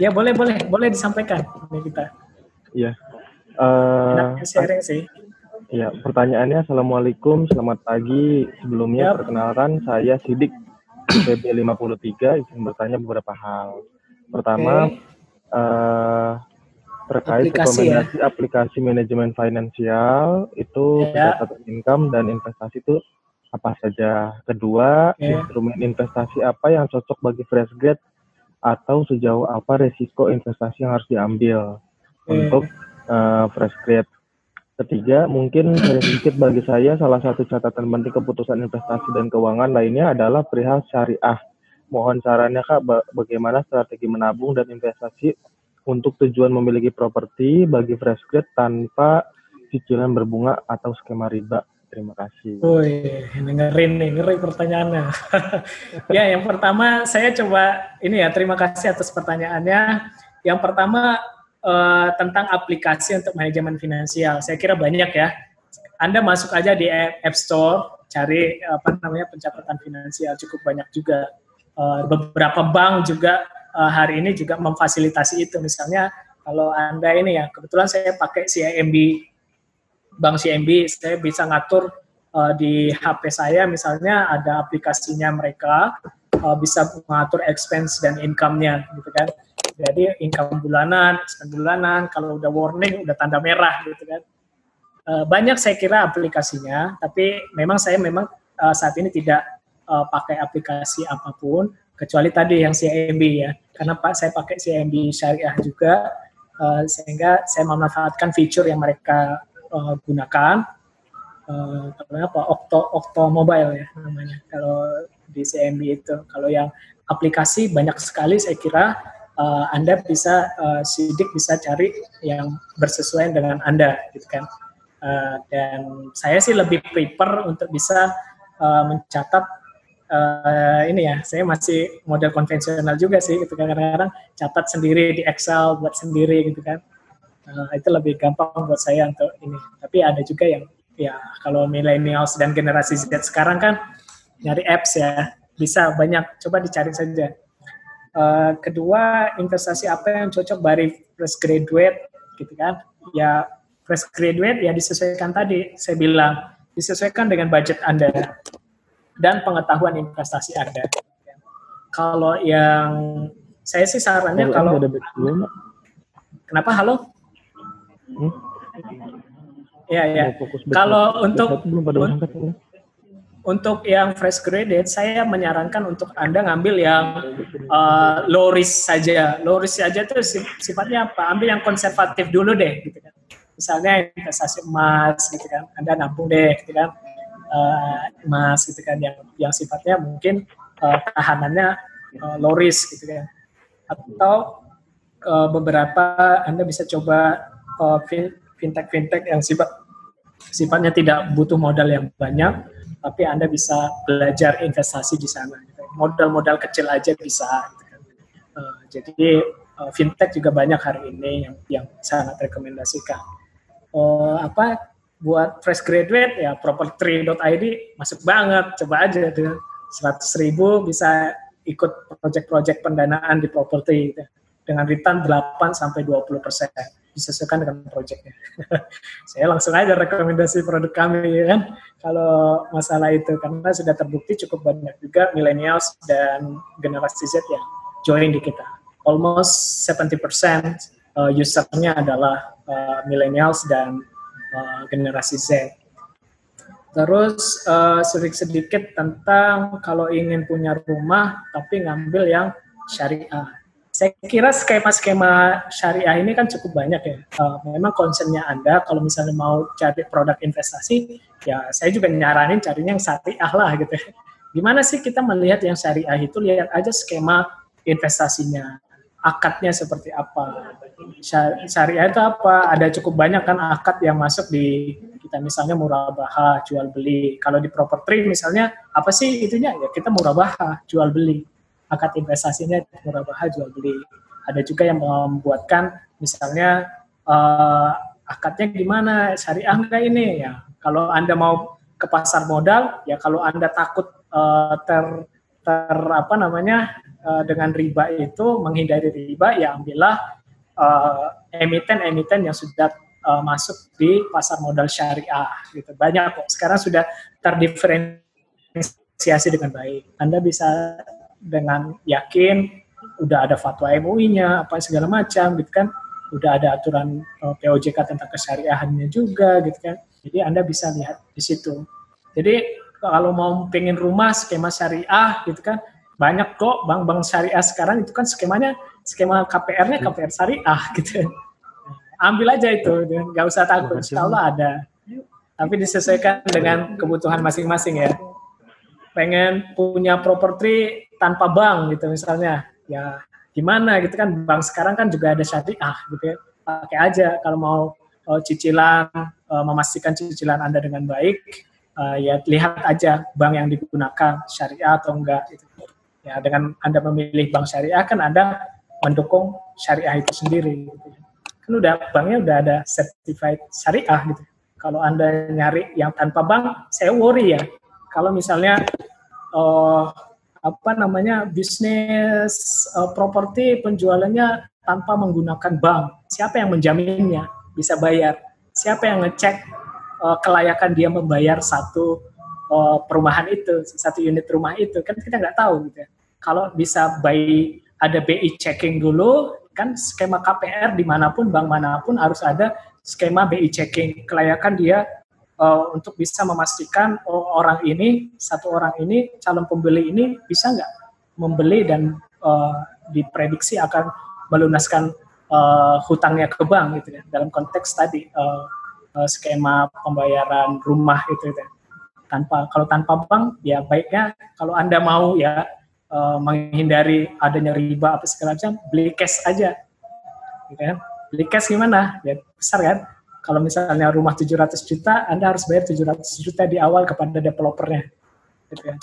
Ya boleh disampaikan ini kita. Iya. Sharing sih. Ya, pertanyaannya, Assalamualaikum, selamat pagi. Sebelumnya perkenalkan, saya Sidik, PB53, izin bertanya beberapa hal. Pertama, terkait rekomendasi aplikasi manajemen finansial, itu berdasarkan income dan investasi itu apa saja. Kedua, instrumen investasi apa yang cocok bagi fresh grade atau sejauh apa resiko investasi yang harus diambil untuk fresh grade. Ketiga, mungkin sedikit bagi saya, salah satu catatan penting keputusan investasi dan keuangan lainnya adalah perihal syariah. Mohon sarannya Kak, bagaimana strategi menabung dan investasi untuk tujuan memiliki properti bagi fresh grade tanpa cicilan berbunga atau skema riba. Terima kasih. Ngeri pertanyaannya. Ya, yang pertama saya coba ini ya, terima kasih atas pertanyaannya. Yang pertama, tentang aplikasi untuk manajemen finansial. Saya kira banyak ya. Anda masuk aja di App Store, cari pencatatan finansial, cukup banyak juga. Beberapa bank juga hari ini juga memfasilitasi itu. Misalnya kalau Anda ini ya, kebetulan saya pakai CIMB, Bank CIMB, saya bisa ngatur di HP saya misalnya ada aplikasinya mereka, bisa mengatur expense dan income-nya gitu kan. Jadi income bulanan, expense bulanan, kalau udah warning, udah tanda merah gitu kan. Banyak saya kira aplikasinya, tapi memang saya saat ini tidak pakai aplikasi apapun, kecuali tadi yang CIMB ya. Karena saya pakai CIMB Syariah juga, sehingga saya memanfaatkan fitur yang mereka gunakan. Okto Mobile ya namanya, kalau di CIMB itu. Kalau yang aplikasi banyak sekali saya kira, Anda bisa sidik bisa cari yang bersesuaian dengan Anda gitu kan. Dan saya sih lebih prefer untuk bisa mencatat ini ya, saya masih model konvensional juga sih gitu kan, kadang-kadang catat sendiri di Excel, buat sendiri gitu kan. Itu lebih gampang buat saya untuk ini. Tapi ada juga yang ya kalau millennials dan generasi Z sekarang kan nyari apps ya, bisa banyak, coba dicari saja. Kedua, investasi apa yang cocok bagi fresh graduate gitu kan. Ya fresh graduate ya disesuaikan tadi, saya bilang disesuaikan dengan budget Anda dan pengetahuan investasi Anda. Kalau yang saya sih sarannya kalau kenapa halo? Ya. Kalau untuk yang fresh graduate, saya menyarankan untuk Anda ngambil yang low risk saja. Low risk saja itu sifatnya apa? Ambil yang konservatif dulu deh, gitu kan. Misalnya investasi emas, gitu kan. Anda nabung deh, gitu kan. Emas, gitu kan. Yang sifatnya mungkin tahanannya low risk, gitu kan. Atau beberapa Anda bisa coba fintech yang sifatnya tidak butuh modal yang banyak, tapi Anda bisa belajar investasi di sana. Modal-modal kecil aja bisa. Jadi fintech juga banyak hari ini yang sangat rekomendasikan. Buat fresh graduate ya property.id masuk banget, coba aja dengan 100.000 bisa ikut project-project pendanaan di properti dengan return 8-20%. Disesuaikan dengan proyeknya. Saya langsung aja rekomendasi produk kami kan, kalau masalah itu, karena sudah terbukti cukup banyak juga millennials dan generasi Z yang join di kita. almost 70% usernya adalah millennials dan generasi Z. Terus sedikit tentang kalau ingin punya rumah tapi ngambil yang syariah. Saya kira skema-skema syariah ini kan cukup banyak ya. Memang concernnya Anda kalau misalnya mau cari produk investasi, ya saya juga nyaranin carinya yang syariah lah gitu. Gimana sih kita melihat yang syariah itu, lihat aja skema investasinya, akadnya seperti apa. Syariah itu apa? Ada cukup banyak kan akad yang masuk di kita, misalnya murabahah, jual beli. Kalau di properti misalnya apa sih itunya? Ya kita murabahah, jual beli. Akad investasinya murabahah, jual beli. Ada juga yang membuatkan misalnya akadnya gimana? Syariah enggak ini? Ya kalau Anda mau ke pasar modal, ya kalau Anda takut dengan riba itu, menghindari riba, ya ambillah emiten-emiten yang sudah masuk di pasar modal syariah gitu. Banyak kok sekarang sudah terdiferensiasi dengan baik. Anda bisa dengan yakin udah ada fatwa MUI-nya apa segala macam gitu kan, udah ada aturan POJK tentang kesyariahannya juga gitu kan. Jadi Anda bisa lihat di situ. Jadi kalau mau pengen rumah skema syariah gitu kan, banyak kok bank-bank syariah sekarang itu kan skemanya, skema KPR-nya KPR syariah gitu. Ambil aja itu, nggak usah takut, insya Allah ada. Tapi disesuaikan dengan kebutuhan masing-masing ya. Pengen punya properti tanpa bank gitu misalnya, ya gimana gitu kan, bank sekarang kan juga ada syariah gitu ya. Pakai aja kalau mau cicilan, memastikan cicilan Anda dengan baik, ya lihat aja bank yang digunakan syariah atau enggak gitu. Ya dengan Anda memilih bank syariah kan Anda mendukung syariah itu sendiri gitu. Kan banknya udah ada certified syariah gitu. Kalau Anda nyari yang tanpa bank, saya worry ya. Kalau misalnya bisnis properti penjualannya tanpa menggunakan bank, siapa yang menjaminnya bisa bayar? Siapa yang ngecek kelayakan dia membayar satu perumahan itu, satu unit rumah itu? Kan kita nggak tahu gitu ya. Kalau bisa ada BI checking dulu, kan skema KPR dimanapun, bank manapun harus ada skema BI checking, kelayakan dia untuk bisa memastikan satu orang ini, calon pembeli ini bisa nggak membeli dan diprediksi akan melunaskan hutangnya ke bank gitu ya, dalam konteks tadi skema pembayaran rumah itu ya. Kalau tanpa bank ya baiknya kalau Anda mau ya menghindari adanya riba apa segala macam, beli cash aja gitu kan. Beli cash gimana? Ya besar kan. Kalau misalnya rumah 700 juta, Anda harus bayar 700 juta di awal kepada developernya gitu kan.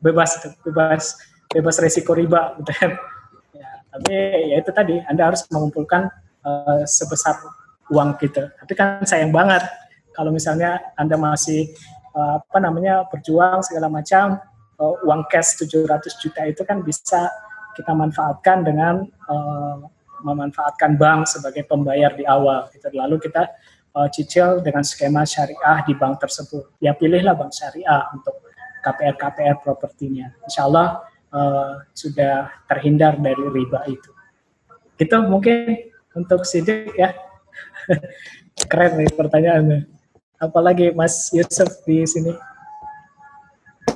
Bebas resiko riba gitu kan. Ya, tapi ya itu tadi, Anda harus mengumpulkan sebesar uang gitu. Tapi kan sayang banget kalau misalnya Anda masih berjuang segala macam, uang cash 700 juta itu kan bisa kita manfaatkan dengan memanfaatkan bank sebagai pembayar di awal gitu. Lalu kita cicil dengan skema syariah di bank tersebut. Ya pilihlah bank syariah untuk KPR propertinya. Insya Allah sudah terhindar dari riba itu. Gitu mungkin untuk Sidik ya. Keren nih pertanyaannya. Apalagi Mas Yusuf di sini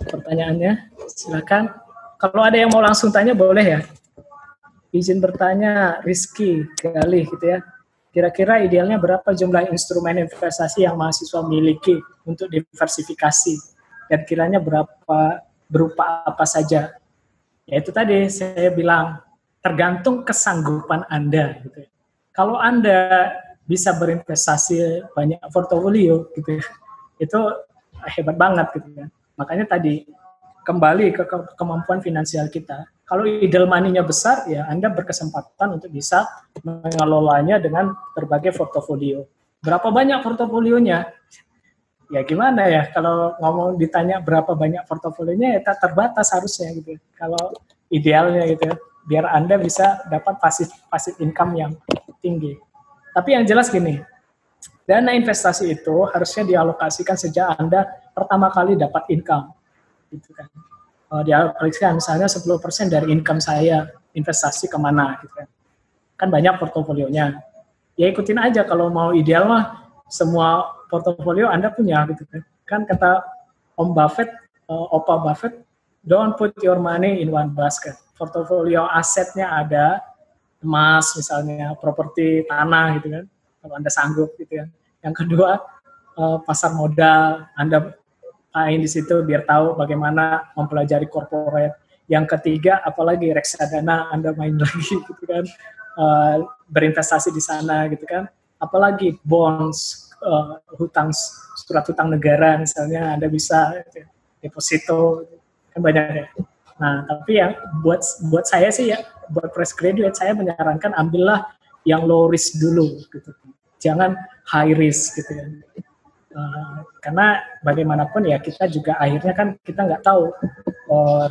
pertanyaannya, silakan. Kalau ada yang mau langsung tanya boleh ya. Izin bertanya, Rizky Galih gitu ya. Kira-kira idealnya berapa jumlah instrumen investasi yang mahasiswa miliki untuk diversifikasi? Dan kiranya berupa apa saja? Ya itu tadi saya bilang, tergantung kesanggupan Anda. Gitu. Kalau Anda bisa berinvestasi banyak portofolio, gitu, itu hebat banget gitu kan. Makanya tadi kembali ke kemampuan finansial kita. Kalau ideal money-nya besar, ya Anda berkesempatan untuk bisa mengelolanya dengan berbagai portofolio. Berapa banyak portofolionya? Ya gimana ya, kalau ditanya berapa banyak portofolionya, ya tak terbatas harusnya gitu. Kalau idealnya gitu, biar Anda bisa dapat passive income yang tinggi. Tapi yang jelas gini, dana investasi itu harusnya dialokasikan sejak Anda pertama kali dapat income. Gitu kan. Dialokasikan misalnya 10% dari income saya, investasi kemana gitu kan. Kan banyak portofolionya. Ya ikutin aja, kalau mau ideal mah semua portofolio Anda punya gitu kan. Kan kata Om Buffett, Opa Buffett, don't put your money in one basket. Portofolio asetnya ada, emas misalnya, properti, tanah gitu kan, kalau Anda sanggup gitu kan. Yang kedua, pasar modal, Anda main di situ biar tahu bagaimana mempelajari corporate. Yang ketiga, apalagi reksadana, Anda main lagi gitu kan, berinvestasi di sana gitu kan. Apalagi bonds, hutang, surat hutang negara misalnya, Anda bisa gitu, deposito, kan banyak ya. Nah, tapi yang buat saya sih ya, buat fresh graduate saya menyarankan ambillah yang low risk dulu gitu. Jangan high risk gitu ya. Karena bagaimanapun ya kita juga akhirnya kan kita nggak tahu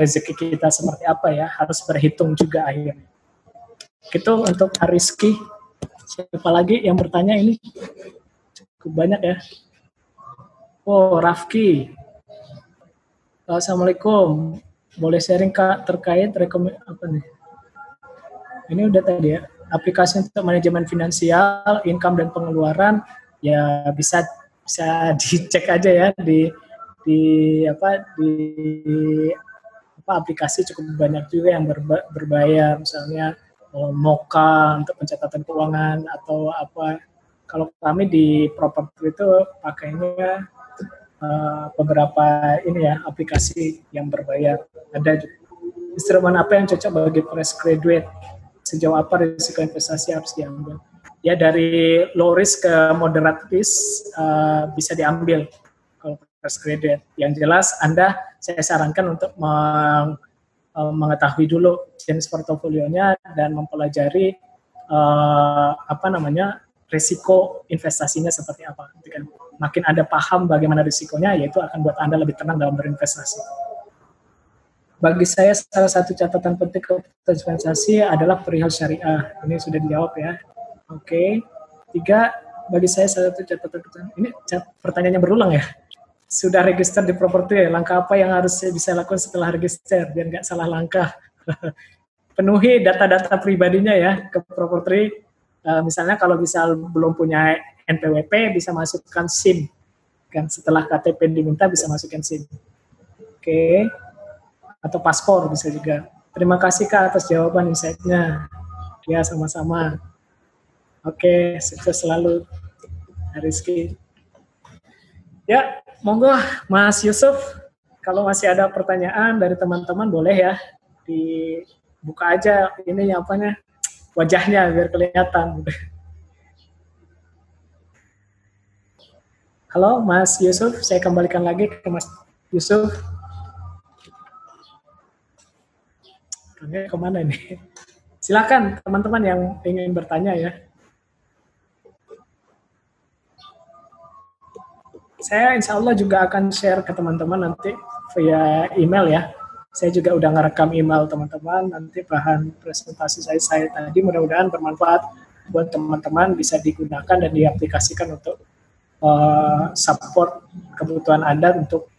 rezeki kita seperti apa ya, harus berhitung juga akhirnya. Itu untuk Ariski. Siapa lagi yang bertanya ini? Cukup banyak ya. Oh, Rafki. Assalamualaikum. Boleh sharing Kak terkait apa nih? Ini udah tadi ya. Aplikasi untuk manajemen finansial, income dan pengeluaran ya bisa dicek aja ya di aplikasi cukup banyak juga yang berbayar, misalnya Moka untuk pencatatan keuangan atau apa. Kalau kami di properti itu pakainya beberapa ini ya, aplikasi yang berbayar. Ada instrumen apa yang cocok bagi fresh graduate, sejauh apa risiko investasi harus diambil. Ya dari low risk ke moderate risk bisa diambil kalau fresh graduate. Yang jelas saya sarankan untuk mengetahui dulu jenis portofolionya dan mempelajari risiko investasinya seperti apa. Makin Anda paham bagaimana risikonya, yaitu akan buat Anda lebih tenang dalam berinvestasi. Bagi saya salah satu catatan penting keputusan investasi adalah perihal syariah. Ini sudah dijawab ya. Oke. 3, bagi saya salah satu catatan, ini pertanyaannya berulang ya. Sudah register di properti, langkah apa yang harus saya bisa lakukan setelah register biar nggak salah langkah? Penuhi data-data pribadinya ya ke properti. Misalnya kalau belum punya NPWP bisa masukkan SIM. Kan setelah KTP diminta bisa masukkan SIM. Oke. Atau paspor bisa juga. Terima kasih Kak atas jawaban insight-nya. Ya, sama-sama. Oke, sukses selalu, Rizky. Ya, monggo Mas Yusuf, kalau masih ada pertanyaan dari teman-teman boleh ya, dibuka aja ini apanya, wajahnya biar kelihatan. Halo Mas Yusuf, saya kembalikan lagi ke Mas Yusuf. Kemana ini? Silakan teman-teman yang ingin bertanya ya. Saya insya Allah juga akan share ke teman-teman nanti via email ya. Saya juga udah ngerekam email teman-teman, nanti bahan presentasi saya tadi mudah-mudahan bermanfaat buat teman-teman, bisa digunakan dan diaplikasikan untuk support kebutuhan Anda untuk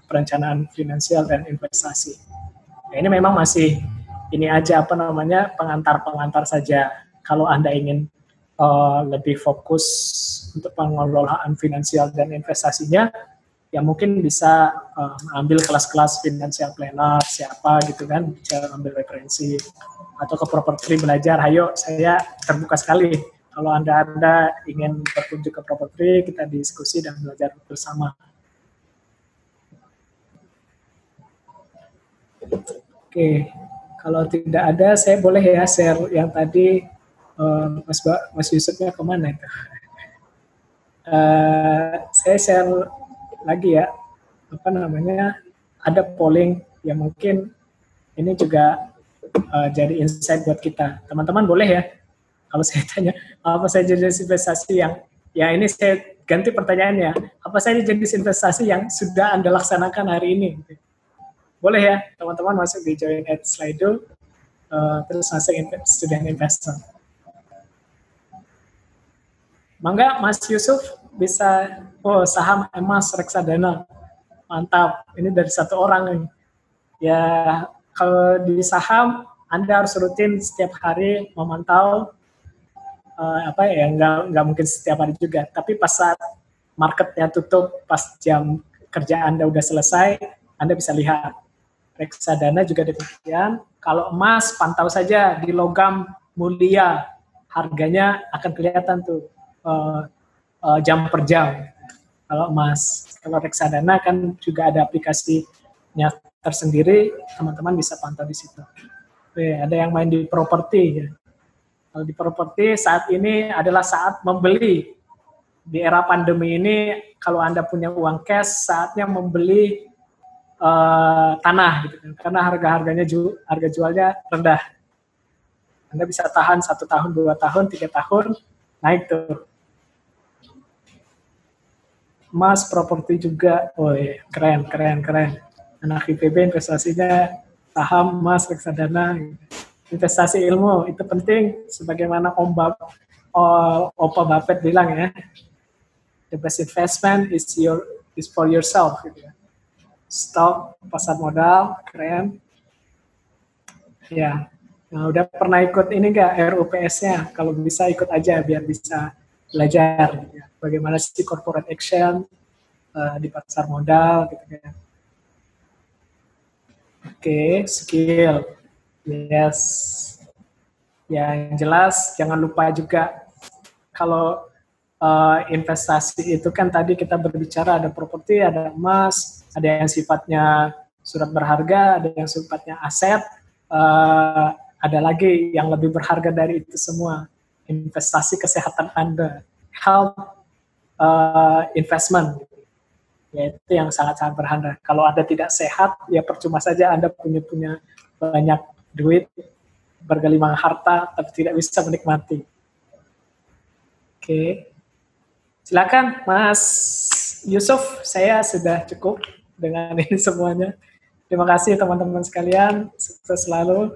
perencanaan finansial dan investasi. Nah, ini memang masih ini aja pengantar-pengantar saja. Kalau Anda ingin lebih fokus untuk pengelolaan finansial dan investasinya, ya mungkin bisa ambil kelas-kelas financial planner siapa gitu kan, bisa ambil referensi atau ke properti belajar. Ayo, saya terbuka sekali. Kalau Anda ingin berkunjung ke properti, kita diskusi dan belajar bersama. Oke, kalau tidak ada, saya boleh ya share yang tadi Mas Yusufnya kemana itu? Saya share lagi ya, ada polling yang mungkin ini juga jadi insight buat kita. Teman-teman boleh ya, kalau saya tanya, apa saja jenis investasi yang, ya ini saya ganti pertanyaannya, apa saja jenis investasi yang sudah Anda laksanakan hari ini? Boleh ya, teman-teman masuk di join at Slido, terus masuk student investor. Mangga Mas Yusuf bisa, saham emas reksadana, mantap, ini dari satu orang nih. Ya kalau di saham Anda harus rutin setiap hari memantau nggak mungkin setiap hari juga, tapi pas saat marketnya tutup, pas jam kerja Anda udah selesai, Anda bisa lihat. Reksadana juga demikian. Kalau emas, pantau saja di logam mulia, harganya akan kelihatan tuh jam per jam. Kalau emas, kalau reksadana kan juga ada aplikasinya tersendiri, teman-teman bisa pantau di situ. Oke, ada yang main di properti. Kalau di properti saat ini adalah saat membeli. Di era pandemi ini, kalau Anda punya uang cash, saatnya membeli tanah, gitu kan. Karena harga-harganya harga jualnya rendah. Anda bisa tahan 1 tahun, 2 tahun, 3 tahun, naik tuh. Emas, properti juga, keren. Anak IPB investasinya saham, emas, reksadana. Investasi ilmu itu penting, sebagaimana Opa Buffett bilang ya, the best investment is for yourself. Gitu ya. Stok, pasar modal, keren. Ya, nah, udah pernah ikut ini nggak RUPS-nya? Kalau bisa ikut aja biar bisa belajar gitu ya. Bagaimana sih corporate action di pasar modal gitu ya. Oke, skill. Yes. Ya, yang jelas jangan lupa juga kalau investasi itu kan tadi kita berbicara ada properti, ada emas, ada yang sifatnya surat berharga, ada yang sifatnya aset, ada lagi yang lebih berharga dari itu semua, investasi kesehatan Anda, health investment, yaitu yang sangat-sangat berharga. Kalau Anda tidak sehat, ya percuma saja Anda punya banyak duit, bergelimang harta, tapi tidak bisa menikmati. Oke. Silakan Mas Yusuf, saya sudah cukup dengan ini semuanya. Terima kasih teman-teman sekalian, sukses selalu.